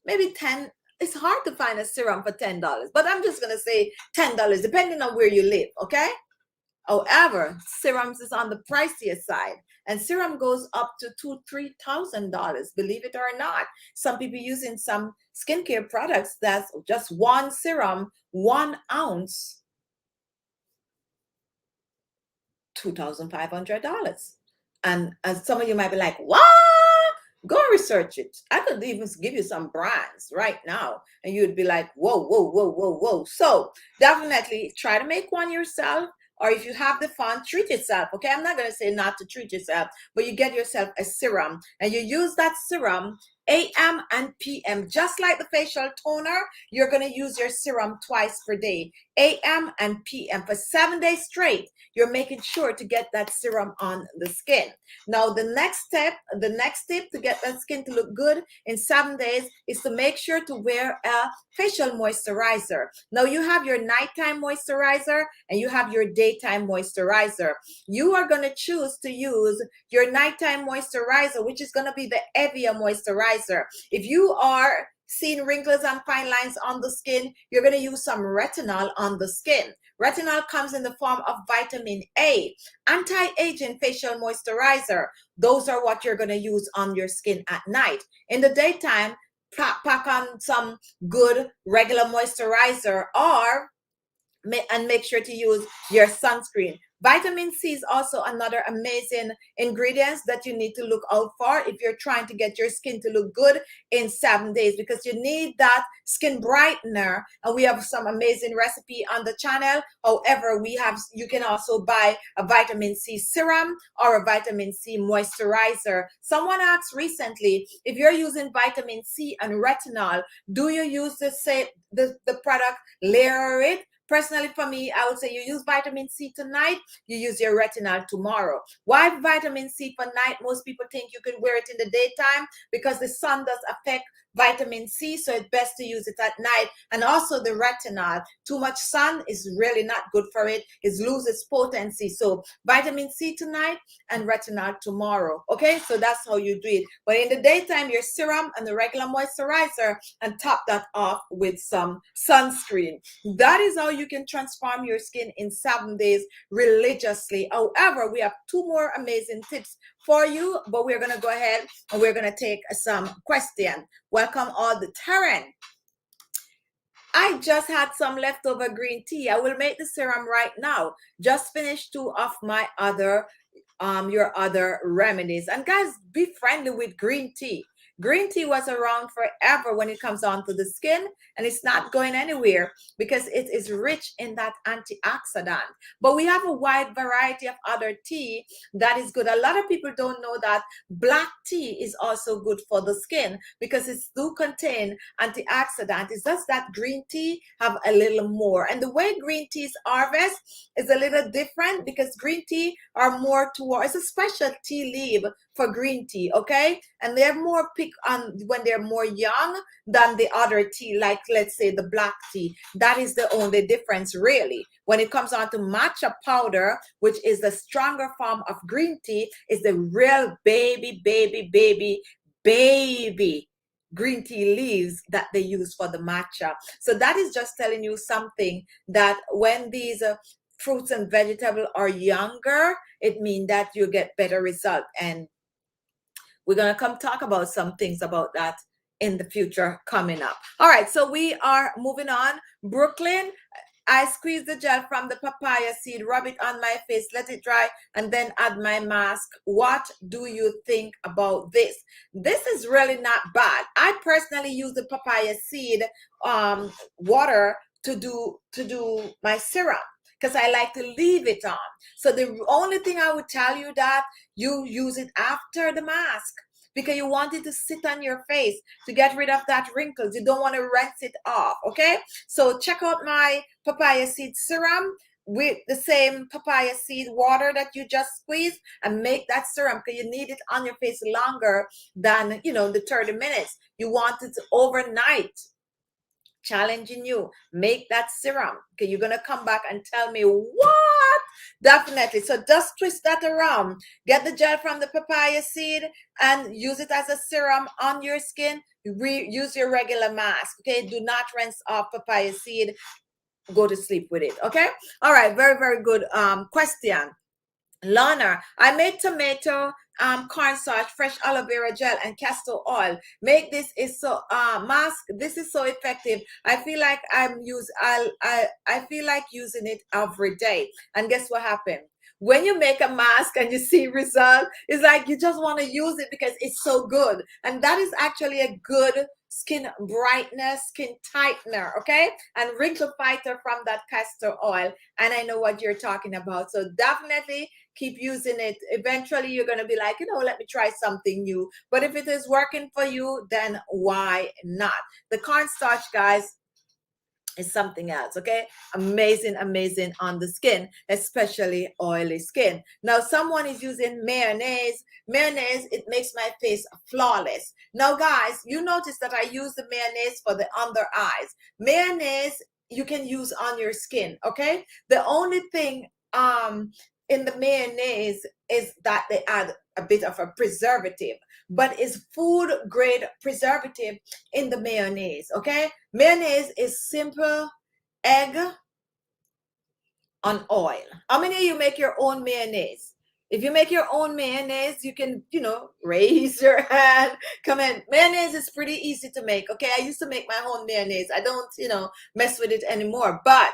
maybe 10. It's hard to find a serum for $10, but I'm just gonna say $10 depending on where you live, okay? However, serums is on the pricier side, and serum goes up to $2,000-$3,000, believe it or not. Some people using some skincare products that's just one serum, 1 ounce, $2,500. And some of you might be like, what? Go research it. I could even give you some brands right now, and you'd be like, whoa, whoa, whoa, whoa, whoa. So definitely try to make one yourself, or if you have the fun, treat yourself, okay? I'm not going to say not to treat yourself, but you get yourself a serum, and you use that serum AM and PM. Just like the facial toner, you're going to use your serum twice per day, AM and PM. For 7 days straight, you're making sure to get that serum on the skin. Now, the next tip to get that skin to look good in 7 days is to make sure to wear a facial moisturizer. Now, you have your nighttime moisturizer and you have your daytime moisturizer. You are going to choose to use your nighttime moisturizer, which is going to be the heavier moisturizer. If you are seeing wrinkles and fine lines on the skin, you're going to use some retinol on the skin. Retinol comes in the form of vitamin A. Anti-aging facial moisturizer, those are what you're going to use on your skin at night. In the daytime, pack on some good regular moisturizer, or and make sure to use your sunscreen. Vitamin C is also another amazing ingredient that you need to look out for if you're trying to get your skin to look good in 7 days, because you need that skin brightener. And we have some amazing recipe on the channel. However, you can also buy a vitamin C serum or a vitamin C moisturizer. Someone asked recently, if you're using vitamin C and retinol, do you use the product, layer it? Personally, for me, I would say you use vitamin C tonight, you use your retinol tomorrow. Why vitamin C for night? Most people think you can wear it in the daytime because the sun does affect vitamin C, so it's best to use it at night. And also the retinol, too much sun is really not good for it. It loses potency. So vitamin C tonight and retinol tomorrow. Okay, so that's how you do it. But in the daytime, your serum and the regular moisturizer, and top that off with some sunscreen. That is how you can transform your skin in 7 days religiously. However, we have 2 more amazing tips for you, but we're going to go ahead and we're going to take some questions. Welcome all the Taryn. I just had some leftover green tea. I will make the serum right now. Just finished 2 of my other your other remedies. And guys, be friendly with green tea. Green tea was around forever when it comes onto the skin, and it's not going anywhere because it is rich in that antioxidant. But we have a wide variety of other tea that is good. A lot of people don't know that black tea is also good for the skin because it do contain antioxidant. It's just that green tea have a little more. And the way green teas harvest is a little different because green tea are more towards, it's a special tea leaf for green tea, okay? And they're more pick on when they're more young than the other tea, like let's say the black tea. That is the only difference really. When it comes on to matcha powder, which is the stronger form of green tea, is the real baby green tea leaves that they use for the matcha. So that is just telling you something, that when these fruits and vegetables are younger, it means that you get better result. And we're going to come talk about some things about that in the future coming up. All right, so we are moving on. Brooklyn, I squeeze the gel from the papaya seed, rub it on my face, let it dry, and then add my mask. What do you think about this? This is really not bad. I personally use the papaya seed water to do my serum, because I like to leave it on. So the only thing I would tell you that you use it after the mask, because you want it to sit on your face to get rid of that wrinkles. You don't want to rinse it off, okay? So check out my papaya seed serum with the same papaya seed water that you just squeezed, and make that serum, because you need it on your face longer than, you know, the 30 minutes. You want it overnight. Challenging you, make that serum. Okay, you're gonna come back and tell me what. Definitely. So just twist that around, get the gel from the papaya seed and use it as a serum on your skin. Use your regular mask. Okay, do not rinse off papaya seed. Go to sleep with it. Okay, all right, very good question. Lana, I made tomato cornstarch, fresh aloe vera gel, and castor oil. Make this is so mask. This is so effective. I feel like I feel like using it every day. And guess what happened? When you make a mask and you see result, it's like you just want to use it because it's so good. And that is actually a good skin brightness, skin tightener, okay? And wrinkle fighter from that castor oil. And I know what you're talking about. So definitely keep using it. Eventually you're going to be like, you know, let me try something new. But if it is working for you, then why not? The cornstarch, guys, is something else, okay? Amazing on the skin, especially oily skin. Now someone is using mayonnaise. It makes my face flawless. Now guys, you notice that I use the mayonnaise for the under eyes. Mayonnaise you can use on your skin, okay? The only thing in the mayonnaise is that they add a bit of a preservative, but it's food grade preservative in the mayonnaise, okay? Mayonnaise is simple egg on oil. How many of you make your own mayonnaise? If you make your own mayonnaise, you can, you know, raise your hand. Come in. Mayonnaise is pretty easy to make, okay? I used to make my own mayonnaise. I don't, you know, mess with it anymore. But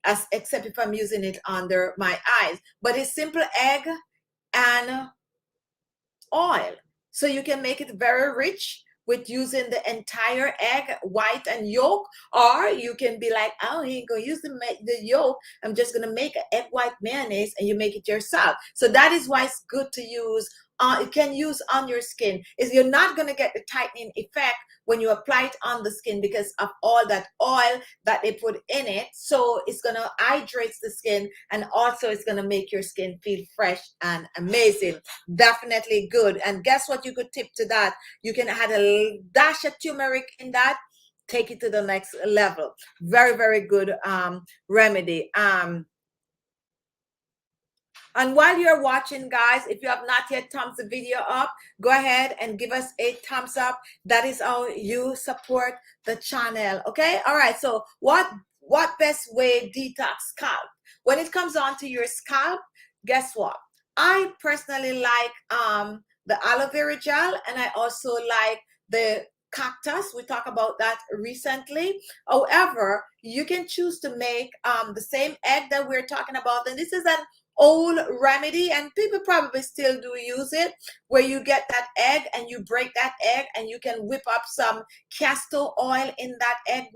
except if I'm using it under my eyes. But it's simple egg and oil. So you can make it very rich with using the entire egg, white and yolk, or you can be like, oh, I ain't gonna use the yolk. I'm just gonna make an egg white mayonnaise, and you make it yourself. So that is why it's good to use. You can use on your skin. Is you're not gonna get the tightening effect when you apply it on the skin because of all that oil that they put in it. So it's gonna hydrate the skin, and also it's gonna make your skin feel fresh and amazing. Definitely good. And guess what? You could tip to that. You can add a dash of turmeric in that. Take it to the next level. Very, very good remedy. And while you're watching, guys, if you have not yet thumbs the video up, go ahead and give us a thumbs up. That is how you support the channel. Okay. All right. So what best way detox scalp? When it comes on to your scalp, guess what? I personally like the aloe vera gel, and I also like the cactus. We talked about that recently. However, you can choose to make the same egg that we're talking about, and this is an old remedy, and people probably still do use it, where you get that egg and you break that egg and you can whip up some castor oil in that egg.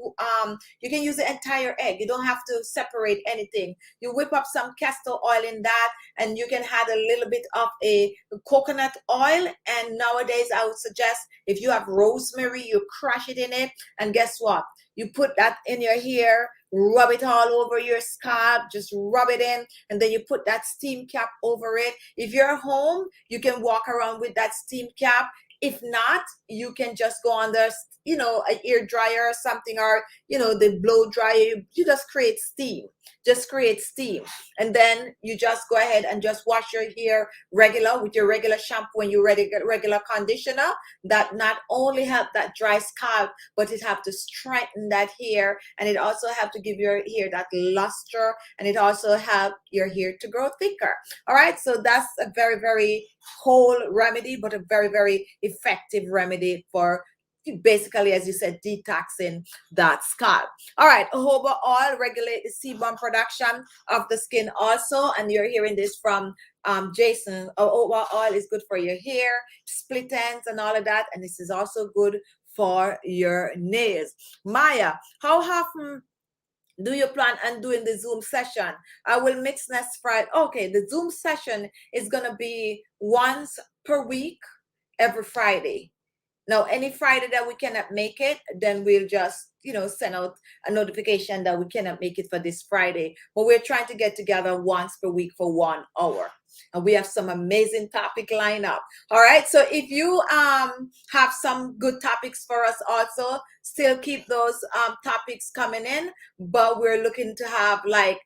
You can use the entire egg. You don't have to separate anything. You whip up some castor oil in that, and you can add a little bit of a coconut oil. And nowadays I would suggest, if you have rosemary, you crush it in it, and guess what? You put that in your hair, rub it all over your scalp, just rub it in, and then you put that steam cap over it. If you're home, you can walk around with that steam cap. If not, you can just go under, you know, an ear dryer or something, or, you know, the blow dryer. You just create steam. Just create steam. And then you just go ahead and just wash your hair regular with your regular shampoo and your regular conditioner. That not only help that dry scalp, but it have to strengthen that hair, and it also have to give your hair that luster, and it also help your hair to grow thicker. All right, so that's a very, very whole remedy, but a very, very effective remedy for basically, as you said, detoxing that scalp. All right, jojoba oil regulate the sebum production of the skin also, and you're hearing this from Jason. Jojoba oil is good for your hair, split ends and all of that, and this is also good for your nails. Maya, how often do you plan on doing the Zoom session? I will mix next Friday. Okay, the Zoom session is gonna be once per week, every Friday. Now, any Friday that we cannot make it, then we'll just, you know, send out a notification that we cannot make it for this Friday. But we're trying to get together once per week for 1 hour. And we have some amazing topic lined up. All right. So if you have some good topics for us also, still keep those topics coming in. But we're looking to have, like,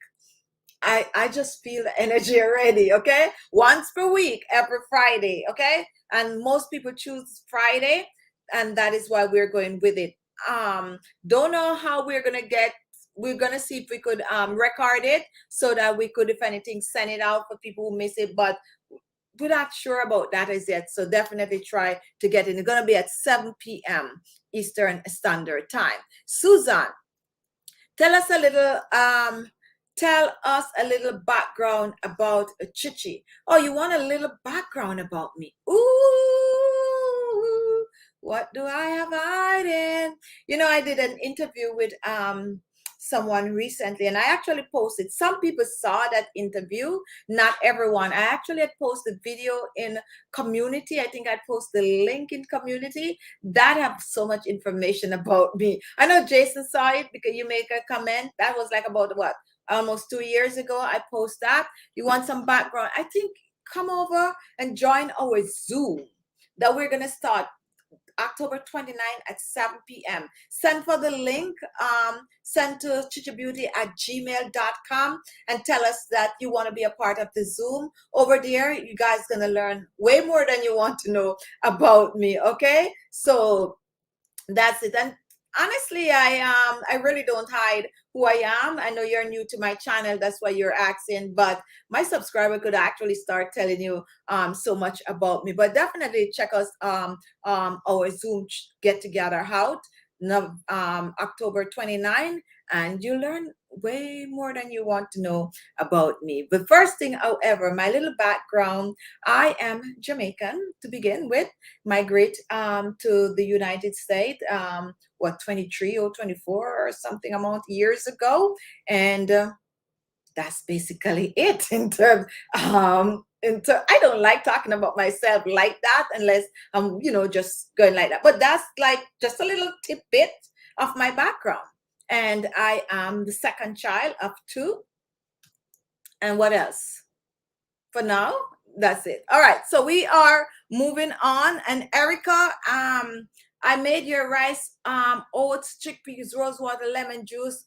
I just feel the energy already. Okay, once per week, every Friday. Okay, and most people choose Friday, and that is why we're going with it. Don't know how we're gonna see if we could record it so that we could, if anything, send it out for people who miss it, but we're not sure about that as yet. So definitely try to get in. It's gonna be at 7 p.m. Eastern Standard Time. Susan, tell us a little background about Chichi. Oh, you want a little background about me? Ooh, what do I have hiding? You know, I did an interview with someone recently, and I actually posted. Some people saw that interview, not everyone. I actually had posted video in community. I think I posted the link in community that have so much information about me. I know Jason saw it because you make a comment. That was like about what, almost 2 years ago. I post that. You want some background? I think come over and join our Zoom that we're gonna start October 29th at 7 p.m. Send for the link, send to khichibeauty@gmail.com and tell us that you want to be a part of the Zoom. Over there, you guys going to learn way more than you want to know about me, okay? So that's it. And honestly, I really don't hide who I am. I know you're new to my channel, that's why you're asking, but my subscriber could actually start telling you so much about me. But definitely check us our Zoom get together out October 29, and you learn way more than you want to know about me. The first thing, however, my little background, I am Jamaican to begin with. Migrate to the United States, what, 23 or 24 or something amount years ago. And that's basically it in terms I don't like talking about myself like that unless I'm, you know, just going like that. But that's like just a little tidbit of my background. And I am the second child of two. And what else? For now, that's it. All right, so we are moving on. And Erica, I made your rice, oats, chickpeas, rose water, lemon juice,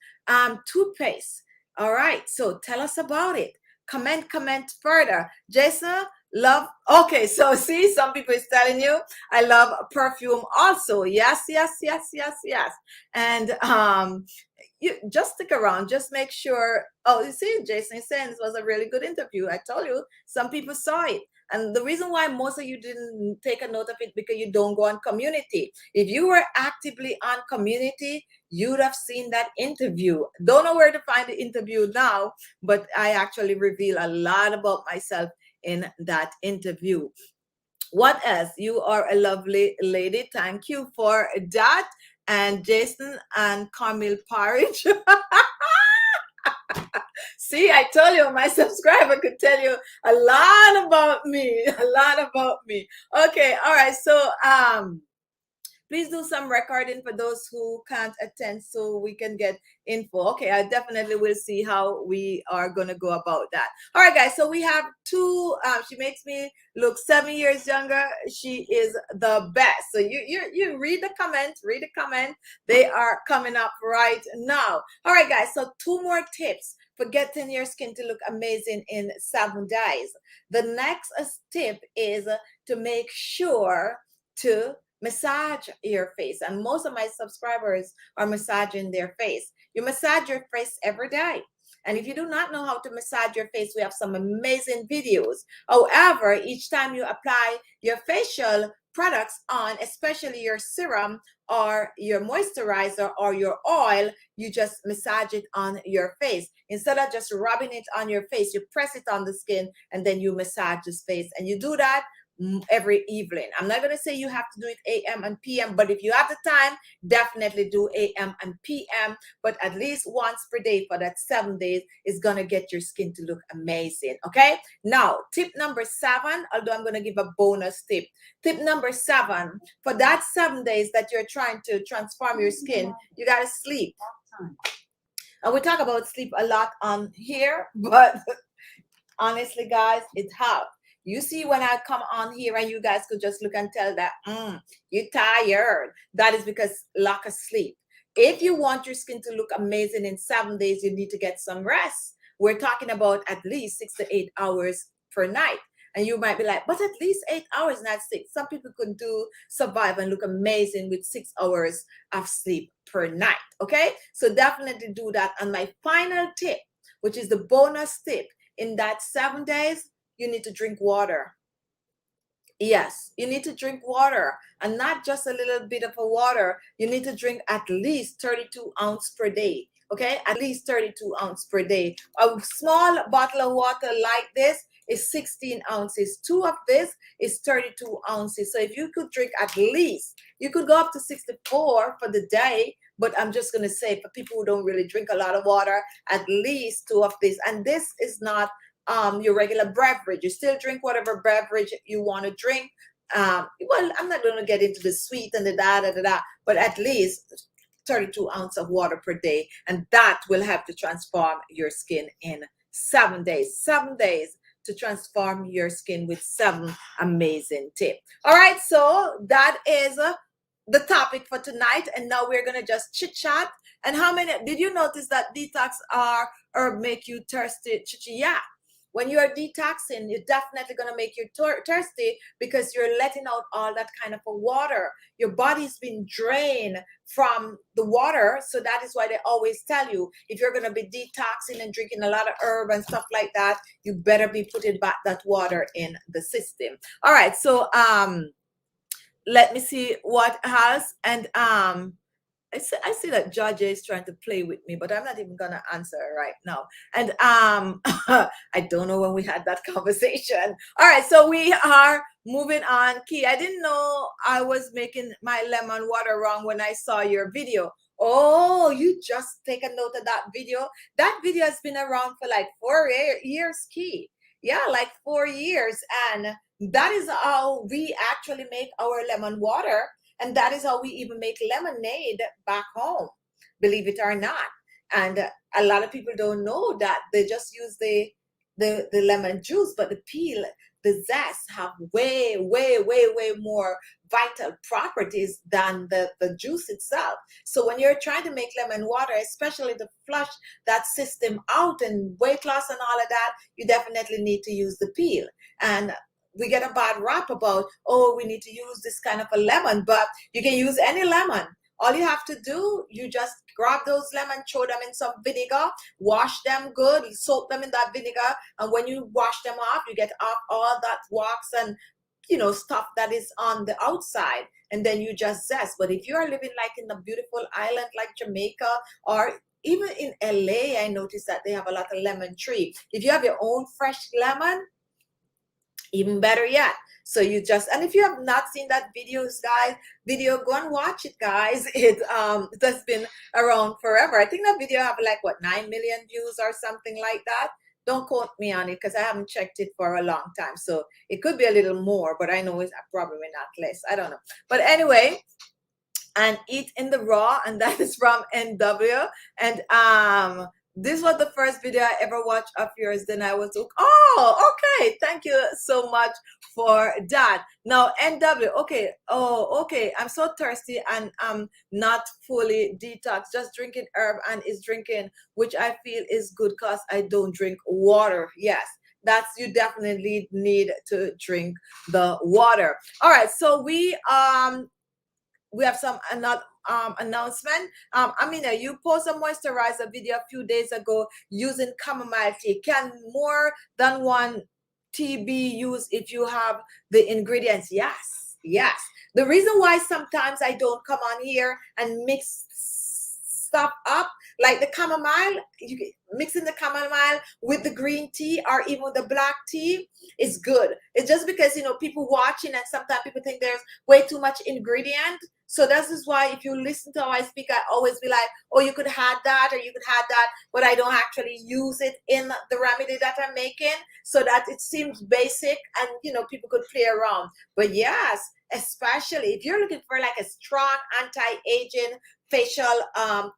toothpaste. All right, so tell us about it. Comment further. Jason, love. Okay, so see, some people is telling you I love perfume also. Yes, yes, yes, yes, yes. And you just stick around, just make sure. Oh, you see, Jason Sens was a really good interview. I told you, some people saw it. And the reason why most of you didn't take a note of it, because you don't go on community. If you were actively on community, you'd have seen that interview. Don't know where to find the interview now, but I actually reveal a lot about myself in that interview. What else? You are a lovely lady. Thank you for that. And Jason and Camille Parrish. See, I told you my subscriber could tell you a lot about me. A lot about me. Okay, all right. So please do some recording for those who can't attend so we can get info. Okay, I definitely will see how we are going to go about that. All right, guys, so we have two. She makes me look 7 years younger. She is the best. So you read the comments, read the comment. They are coming up right now. All right, guys, so two more tips for getting your skin to look amazing in 7 days. The next tip is to make sure to massage your face. And most of my subscribers are massaging their face. You massage your face every day. And if you do not know how to massage your face, we have some amazing videos. However, each time you apply your facial products on, especially your serum or your moisturizer or your oil, you just massage it on your face. Instead of just rubbing it on your face, you press it on the skin and then you massage the face. And you do that every evening. I'm not going to say you have to do it AM and PM, but if you have the time, definitely do AM and PM, but at least once per day for that 7 days is going to get your skin to look amazing. Okay, now tip number 7, although I'm going to give a bonus tip. Tip number 7, for that 7 days that you're trying to transform your skin, you got to sleep. And we talk about sleep a lot on here, but honestly, guys, it helps. You see, when I come on here and you guys could just look and tell that you're tired, that is because lack of sleep. If you want your skin to look amazing in 7 days, you need to get some rest. We're talking about at least 6 to 8 hours per night. And you might be like, but at least 8 hours, not 6. Some people could survive and look amazing with 6 hours of sleep per night. Okay, so definitely do that. And my final tip, which is the bonus tip, in that 7 days, you need to drink water. Yes, you need to drink water, and not just a little bit of a water. You need to drink at least 32 ounces per day. Okay, at least 32 ounces per day. A small bottle of water like this is 16 ounces. 2 of this is 32 ounces. So if you could drink at least, you could go up to 64 for the day. But I'm just going to say, for people who don't really drink a lot of water, at least 2 of this. And this is not your regular beverage. You still drink whatever beverage you want to drink. Well, I'm not going to get into the sweet and the da, but at least 32 ounces of water per day. And that will help to transform your skin in 7 days. 7 days to transform your skin with 7 amazing tips. All right, so that is the topic for tonight. And now we're going to just chit chat. And how many, did you notice that detox herb make you thirsty? Yeah. When you are detoxing, you're definitely going to make you thirsty because you're letting out all that kind of water. Your body's been drained from the water. So that is why they always tell you, if you're going to be detoxing and drinking a lot of herb and stuff like that, you better be putting back that water in the system. All right. So let me see what else. And I see that Georgia is trying to play with me, but I'm not even gonna answer right now. And I don't know when we had that conversation. All right, so we are moving on. Key, I didn't know I was making my lemon water wrong when I saw your video. Oh, you just take a note of that video. That video has been around for like 4 years, Key. Yeah, like 4 years. And that is how we actually make our lemon water. And that is how we even make lemonade back home, believe it or not. And a lot of people don't know that. They just use the lemon juice, but the peel, the zest have way, way, way, way more vital properties than the juice itself. So when you're trying to make lemon water, especially to flush that system out and weight loss and all of that, you definitely need to use the peel. And we get a bad rap about, oh, we need to use this kind of a lemon, but you can use any lemon. All you have to do, you just grab those lemons, throw them in some vinegar, wash them good, soak them in that vinegar, and when you wash them off, you get off all that wax and stuff that is on the outside, and then you just zest. But if you are living like in a beautiful island like Jamaica, or even in LA, I noticed that they have a lot of lemon tree. If you have your own fresh lemon, even better yet. So you just, and if you have not seen that video, go and watch it, guys. It has been around forever. I think that video have like what, 9 million views or something like that. Don't quote me on it because I haven't checked it for a long time. So it could be a little more, but I know it's probably not less. I don't know. But anyway, and eat in the raw, and that is from NW. And this was the first video I ever watched of yours. Then I was like, oh, okay, thank you so much for that. Now NW, okay, oh, okay, I'm so thirsty and I'm not fully detox, just drinking herb and is drinking, which I feel is good because I don't drink water. Yes, that's, you definitely need to drink the water. All right, so we have some another announcement. Amina, you post a moisturizer video a few days ago using chamomile tea. Can more than one tea be used if you have the ingredients? Yes, yes. The reason why sometimes I don't come on here and mix stuff up, like the chamomile, mixing the chamomile with the green tea or even the black tea is good. It's just because people watching, and sometimes people think there's way too much ingredient. So this is why if you listen to how I speak, I always be like, oh, you could have that or you could have that, but I don't actually use it in the remedy that I'm making, so that it seems basic and people could play around. But yes, especially if you're looking for like a strong anti-aging facial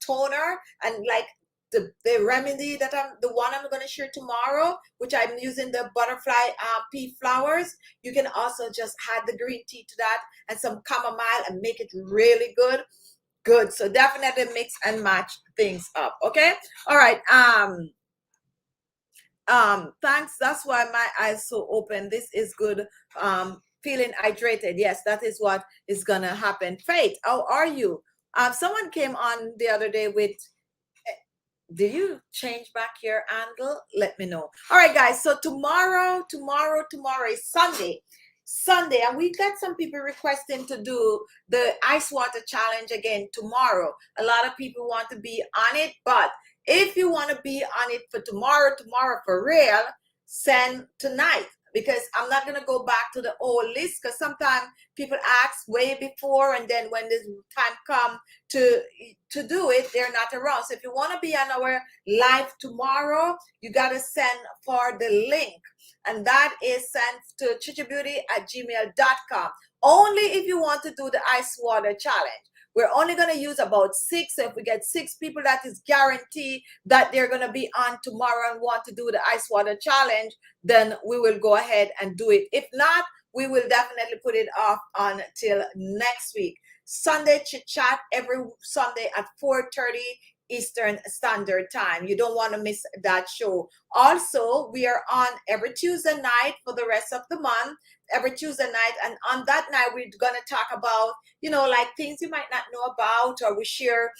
toner, and like the remedy that the one I'm going to share tomorrow, which I'm using the butterfly pea flowers, you can also just add the green tea to that and some chamomile and make it really good. So definitely mix and match things up. Okay, all right. Thanks, that's why my eyes so open. This is good. Feeling hydrated. Yes, that is what is gonna happen. Faith, how are you? Someone came on the other day with, did you change back your handle? Let me know. All right, guys, so tomorrow is Sunday, and we got some people requesting to do the ice water challenge again tomorrow. A lot of people want to be on it, but if you want to be on it for tomorrow for real, send tonight, because I'm not going to go back to the old list, because sometimes people ask way before, and then when the time comes to do it, they're not around. So if you want to be on our live tomorrow, you got to send for the link, and that is sent to khichibeauty@gmail.com. Only if you want to do the ice water challenge. We're only going to use about 6. So if we get 6 people, that is guaranteed that they're going to be on tomorrow and want to do the ice water challenge, then we will go ahead and do it. If not, we will definitely put it off until next week. Sunday Chit Chat every Sunday at 4:30 Eastern Standard Time. You don't want to miss that show. Also, we are on every Tuesday night for the rest of the month, every Tuesday night, and on that night we're going to talk about like things you might not know about, or we share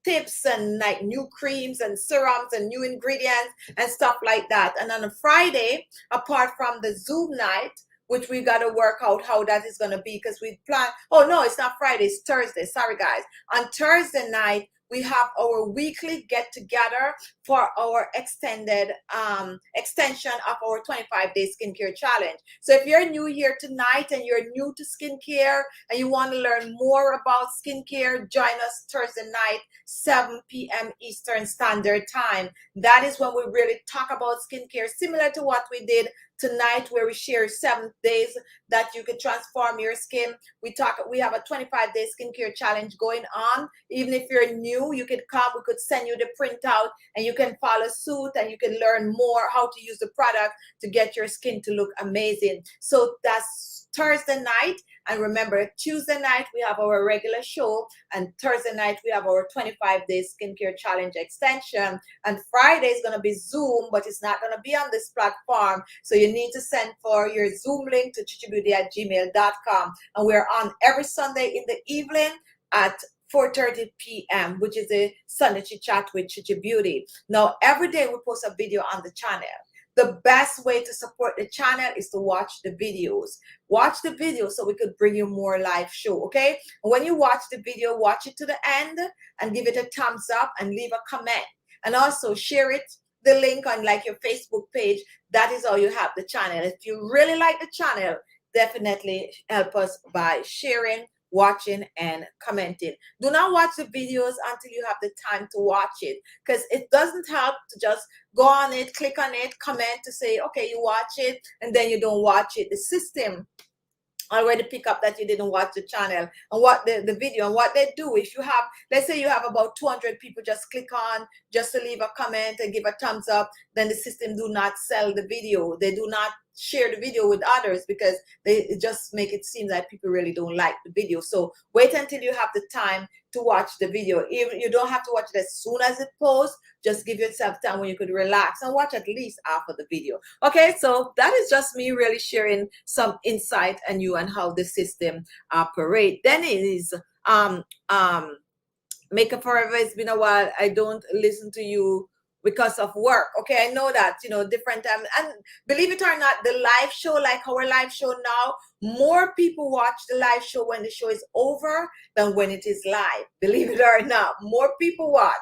tips and like new creams and serums and new ingredients and stuff like that. And on a Friday, apart from the Zoom night, which we got to work out how that is going to be, because we plan. Oh no, it's not Friday, it's Thursday. Sorry guys. On Thursday night we have our weekly get together for our extended extension of our 25-day skincare challenge. So if you're new here tonight and you're new to skincare and you want to learn more about skincare, join us Thursday night, 7 p.m. Eastern Standard Time. That is when we really talk about skincare, similar to what we did tonight, where we share 7 days that you can transform your skin. We have a 25-day skincare challenge going on. Even if you're new, you could come, we could send you the printout and you can follow suit and you can learn more how to use the product to get your skin to look amazing. So that's Thursday night. And remember, Tuesday night we have our regular show, and Thursday night we have our 25-day skincare challenge extension. And Friday is going to be Zoom, but it's not going to be on this platform. So you need to send for your Zoom link to khichibeauty@gmail.com. And we're on every Sunday in the evening at 4:30 p.m., which is a Sunday Chit Chat with Chichi Beauty. Now, every day we post a video on the channel. The best way to support the channel is to watch the videos. Watch the video so we could bring you more live show, okay? When you watch the video, watch it to the end and give it a thumbs up and leave a comment. And also share it, the link on like your Facebook page. That is how you have the channel. If you really like the channel, definitely help us by sharing, watching, and commenting. Do not watch the videos until you have the time to watch it, because it doesn't help to just go on it, click on it, comment to say, okay, you watch it, and then you don't watch it. The system already pick up that you didn't watch the channel and what the video. And what they do, if you have, let's say you have about 200 people just click on just to leave a comment and give a thumbs up, then the system do not sell the video. They do not share the video with others, because they just make it seem like people really don't like the video. So wait until you have the time to watch the video. Even you don't have to watch it as soon as it posts. Just give yourself time when you could relax and watch at least half of the video. Okay, so that is just me really sharing some insight on you and how the system operate. Then it is Makeup Forever. It's been a while. I don't listen to you because of work. Okay, I know that, you know, different time. And believe it or not, the live show, like our live show now, more people watch the live show when the show is over than when it is live. Believe it or not, more people watch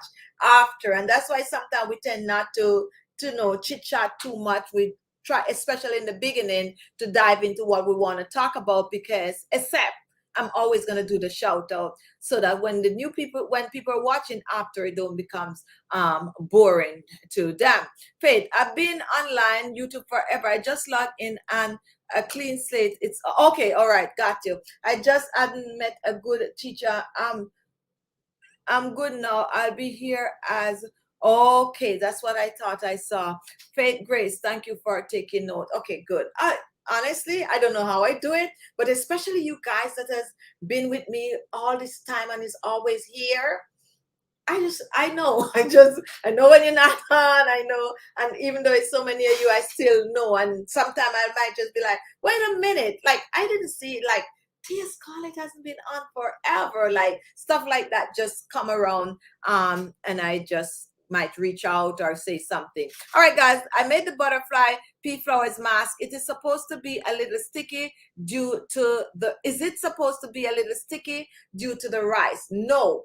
after. And that's why sometimes we tend not to know, chit chat too much. We try, especially in the beginning, to dive into what we want to talk about, because except I'm always going to do the shout out, so that when the new people, when people are watching after, it don't becomes boring to them. Faith, I've been online YouTube forever. I just logged in and a clean slate. It's okay. All right. Got you. I just hadn't met a good teacher. I'm good now. I'll be here as okay. That's what I thought I saw. Faith Grace, thank you for taking note. Okay, good. Honestly, I don't know how I do it, but especially you guys that has been with me all this time and is always here. I know. I know when you're not on. I know, and even though it's so many of you, I still know. And sometimes I might just be like, wait a minute, like I didn't see it, like Tia's call, it hasn't been on forever, like stuff like that just come around, and I just might reach out or say something. All right, guys, I made the butterfly pea flowers mask. It is supposed to be a little sticky due to the, is it supposed to be a little sticky due to the rice? No,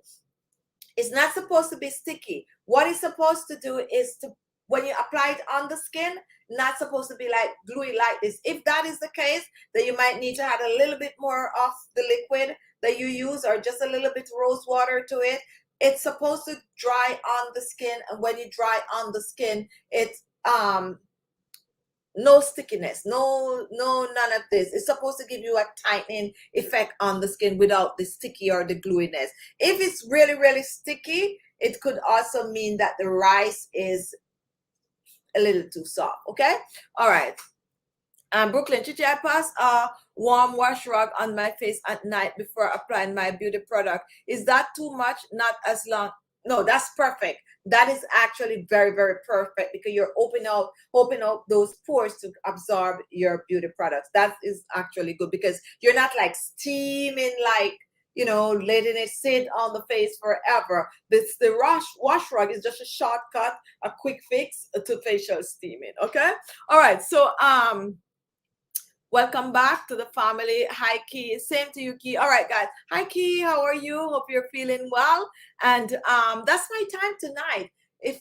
it's not supposed to be sticky. What it's supposed to do is to, when you apply it on the skin, not supposed to be like gluey like this. If that is the case, then you might need to add a little bit more of the liquid that you use, or just a little bit rose water to it. It's supposed to dry on the skin, and when you dry on the skin, it's no stickiness, no none of this. It's supposed to give you a tightening effect on the skin without the sticky or the gluiness. If it's really sticky, it could also mean that the rice is a little too soft. Okay, all right. Brooklyn, Chichi, I pass a warm wash rag on my face at night before applying my beauty product. Is that too much? Not as long. No, that's perfect. That is actually very perfect, because you're opening up those pores to absorb your beauty products. That is actually good, because you're not like steaming, like, you know, letting it sit on the face forever. The wash rag is just a shortcut, a quick fix to facial steaming. Okay, all right. So Welcome back to the family. Hi, Key. Same to you, Key. All right, guys. Hi, Key. How are you? Hope you're feeling well. And that's my time tonight. If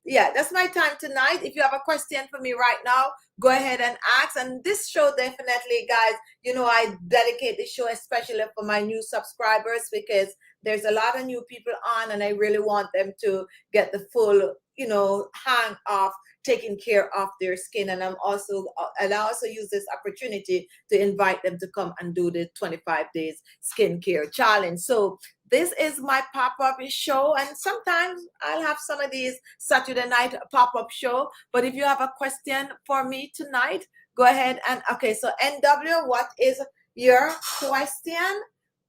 yeah, that's my time tonight. If you have a question for me right now, go ahead and ask. And this show definitely, guys, you know, I dedicate this show especially for my new subscribers because there's a lot of new people on, and I really want them to get the full, you know, hang of taking care of their skin. And I also use this opportunity to invite them to come and do the 25 days skincare challenge. So this is my pop-up show, and sometimes I'll have some of these Saturday night pop-up show. But if you have a question for me tonight, go ahead and okay. So NW, what is your question?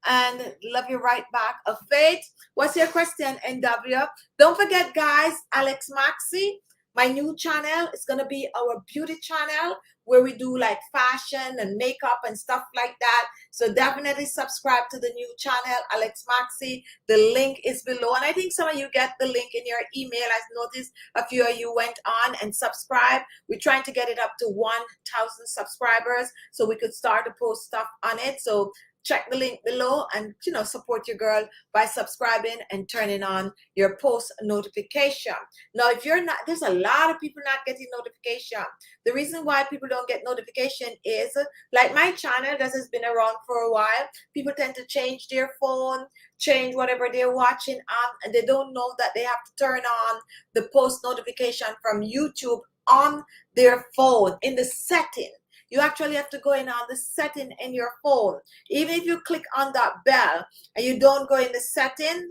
And love you right back. Faith, what's your question? NW, don't forget, guys, Alex Maxi, my new channel is going to be our beauty channel where we do like fashion and makeup and stuff like that. So definitely subscribe to the new channel, Alex Maxi. The link is below. And I think some of you get the link in your email. I've noticed a few of you went on and subscribed. We're trying to get it up to 1,000 subscribers so we could start to post stuff on it. So check the link below and, you know, support your girl by subscribing and turning on your post notification. Now, if you're not, there's a lot of people not getting notification. The reason why people don't get notification is like my channel that has been around for a while. People tend to change their phone, change whatever they're watching on, and they don't know that they have to turn on the post notification from YouTube on their phone in the setting. You actually have to go in on the setting in your phone. Even if you click on that bell and you don't go in the setting,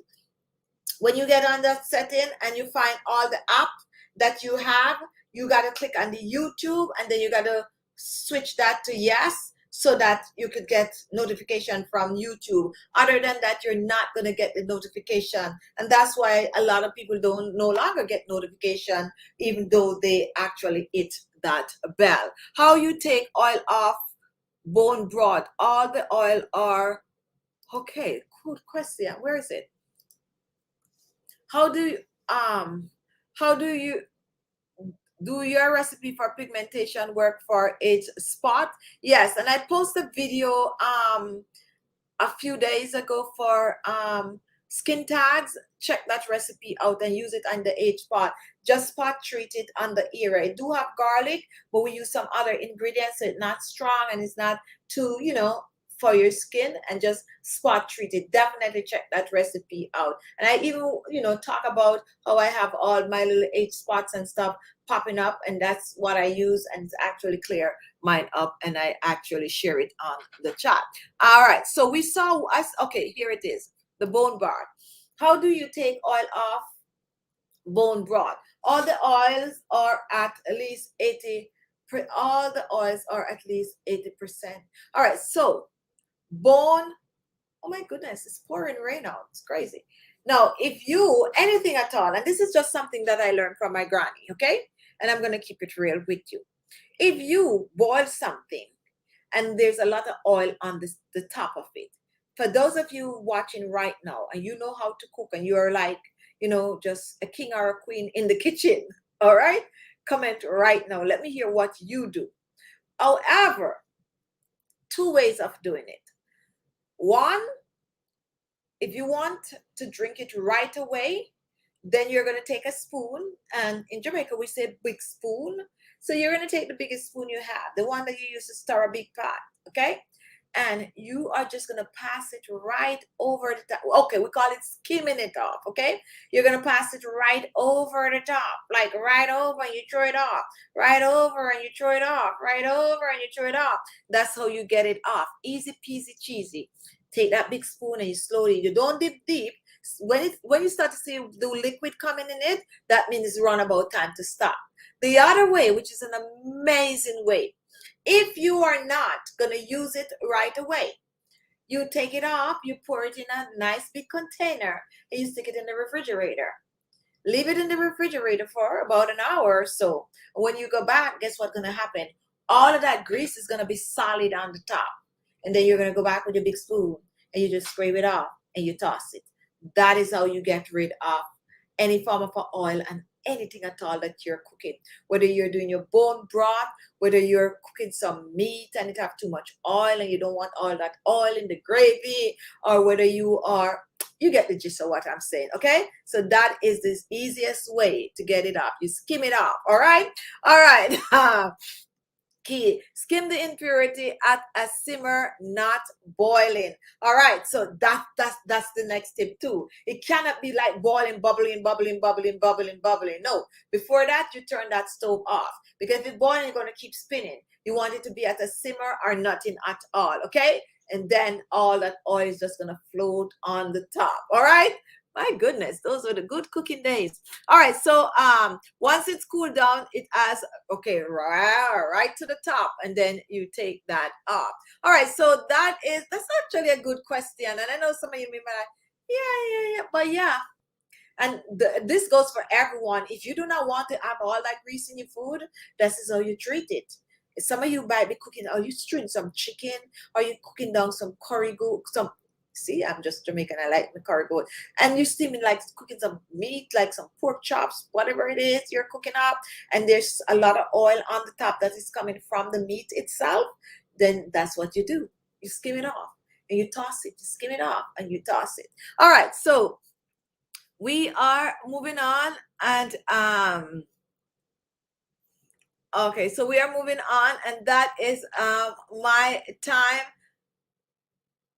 when you get on that setting and you find all the app that you have, you got to click on the YouTube, and then you got to switch that to yes so that you could get notification from YouTube. Other than that, you're not going to get the notification. And that's why a lot of people don't no longer get notification even though they actually hit that bell. How you take oil off bone broth? All the oil are okay. Good question. Where is it? How do you do your recipe for pigmentation work for age spot? Yes, and I posted a video a few days ago for skin tags. Check that recipe out and use it on the age spot. Just spot treat it on the area. It do have garlic, but we use some other ingredients so it's not strong and it's not too, you know, for your skin, and just spot treat it. Definitely check that recipe out. And I even, you know, talk about how I have all my little age spots and stuff popping up, and that's what I use, and it's actually clear mine up, and I actually share it on the chat. All right, so we saw us. Okay, here it is, the bone broth. How do you take oil off bone broth? All the oils are at least 80. All the oils are at least 80%. All right, so bone. Oh my goodness, it's pouring rain out. It's crazy. Now, if you anything at all, and this is just something that I learned from my granny, okay? And I'm gonna keep it real with you. If you boil something and there's a lot of oil on the top of it, for those of you watching right now and you know how to cook and you're like, you know, just a king or a queen in the kitchen, all right? Comment right now. Let me hear what you do. However, two ways of doing it. One, if you want to drink it right away, then you're going to take a spoon, and in Jamaica we say big spoon. So you're going to take the biggest spoon you have, the one that you use to stir a big pot, okay? And you are just going to pass it right over the top. Okay, we call it skimming it off, okay? You're going to pass it right over the top, like right over and you throw it off, right over and you throw it off, right over and you throw it off. That's how you get it off. Easy peasy cheesy. Take that big spoon and you slowly, you don't dip deep. When you start to see the liquid coming in it, that means it's run about time to stop. The other way, which is an amazing way, if you are not going to use it right away, you take it off, you pour it in a nice big container, and you stick it in the refrigerator. Leave it in the refrigerator for about an hour or so. When you go back, guess what's going to happen? All of that grease is going to be solid on the top. And then you're going to go back with your big spoon and you just scrape it off and you toss it. That is how you get rid of any form of oil and anything at all that you're cooking, whether you're doing your bone broth, whether you're cooking some meat and it have too much oil and you don't want all that oil in the gravy, or whether you get the gist of what I'm saying, okay? So that is the easiest way to get it off. You skim it off, all right? All right. Key, skim the impurity at a simmer, not boiling. All right, so that's the next tip too. It cannot be like boiling, bubbling, bubbling, bubbling, bubbling, bubbling. No, before that you turn that stove off, because if it's boiling, you're going to keep spinning. You want it to be at a simmer or nothing at all, okay? And then all that oil is just going to float on the top. All right, my goodness, those were the good cooking days. All right, so once it's cooled down, it has, okay, right to the top, and then you take that off. All right, so that's actually a good question, and I know some of you may be like, yeah, but yeah. And this goes for everyone. If you do not want to have all that grease in your food, this is how you treat it. Some of you might be cooking, or you string some chicken, or you cooking down some curry goat, see, I'm just Jamaican, I like the curry goat, and you're steaming, like cooking some meat, like some pork chops, whatever it is you're cooking up, and there's a lot of oil on the top that is coming from the meat itself, then that's what you do. You skim it off and you toss it. You skim it off and you toss it. All right, so we are moving on, and okay, so we are moving on, and that is my time.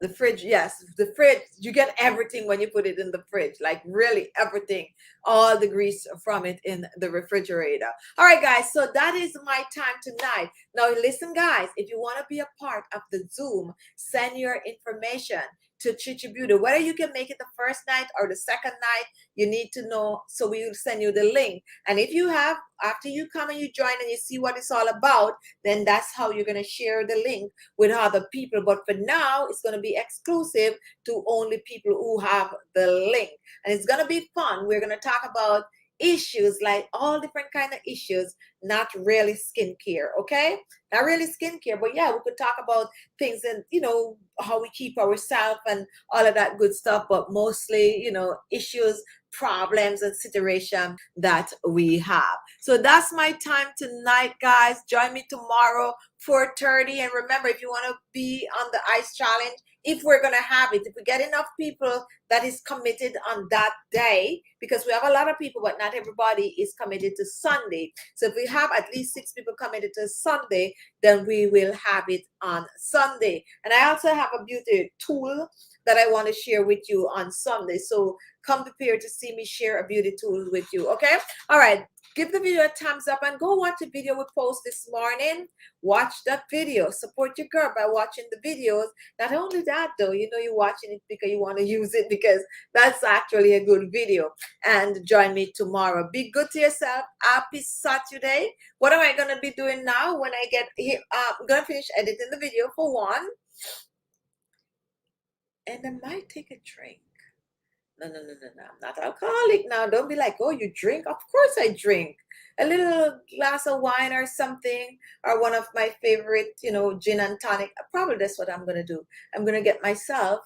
The fridge, yes, the fridge, you get everything when you put it in the fridge, like really everything, all the grease from it in the refrigerator. All right, guys, so that is my time tonight. Now, listen, guys, if you want to be a part of the Zoom, send your information to khichibeauty. Whether you can make it the first night or the second night, you need to know, so we will send you the link. And if you have, after you come and you join and you see what it's all about, then that's how you're going to share the link with other people. But for now, it's going to be exclusive to only people who have the link. And it's going to be fun. We're going to talk about issues, like all different kind of issues, not really skincare, okay? Not really skincare, but yeah, we could talk about things, and how we keep ourselves and all of that good stuff, but mostly issues, problems, and situation that we have. So that's my time tonight, guys. Join me tomorrow 4:30, and remember, if you want to be on the ice challenge, if we're going to have it, if we get enough people that is committed on that day, because we have a lot of people, but not everybody is committed to Sunday. So if we have at least 6 people committed to Sunday, then we will have it on Sunday. And I also have a beauty tool that I want to share with you on Sunday. So come prepared to see me share a beauty tool with you, okay? All right. Give the video a thumbs up and go watch the video we post this morning. Watch that video. Support your girl by watching the videos. Not only that, though, you're watching it because you want to use it, because that's actually a good video. And join me tomorrow. Be good to yourself. Happy Saturday. What am I going to be doing now when I get here? I'm going to finish editing the video for one. And I might take a drink. No, I'm not alcoholic now. Don't be like, oh, you drink? Of course I drink. A little glass of wine or something, or one of my favorite, gin and tonic. Probably that's what I'm going to do. I'm going to get myself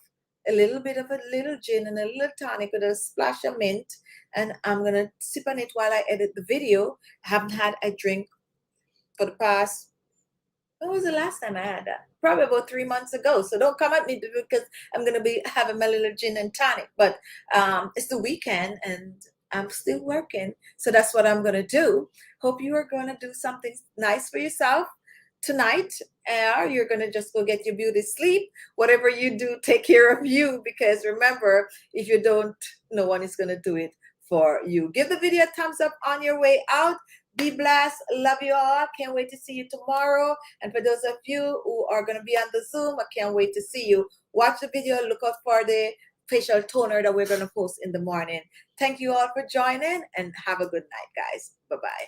a little bit of a little gin and a little tonic with a splash of mint, and I'm going to sip on it while I edit the video. I haven't had a drink for the past, when was the last time I had that? Probably about 3 months ago. So don't come at me, because I'm going to be having my little gin and tonic. But it's the weekend and I'm still working. So that's what I'm going to do. Hope you are going to do something nice for yourself tonight. Or you're going to just go get your beauty sleep. Whatever you do, take care of you. Because remember, if you don't, no one is going to do it for you. Give the video a thumbs up on your way out. Be blessed. Love you all. Can't wait to see you tomorrow. And for those of you who are going to be on the Zoom, I can't wait to see you. Watch the video. Look out for the facial toner that we're going to post in the morning. Thank you all for joining, and have a good night, guys. Bye-bye.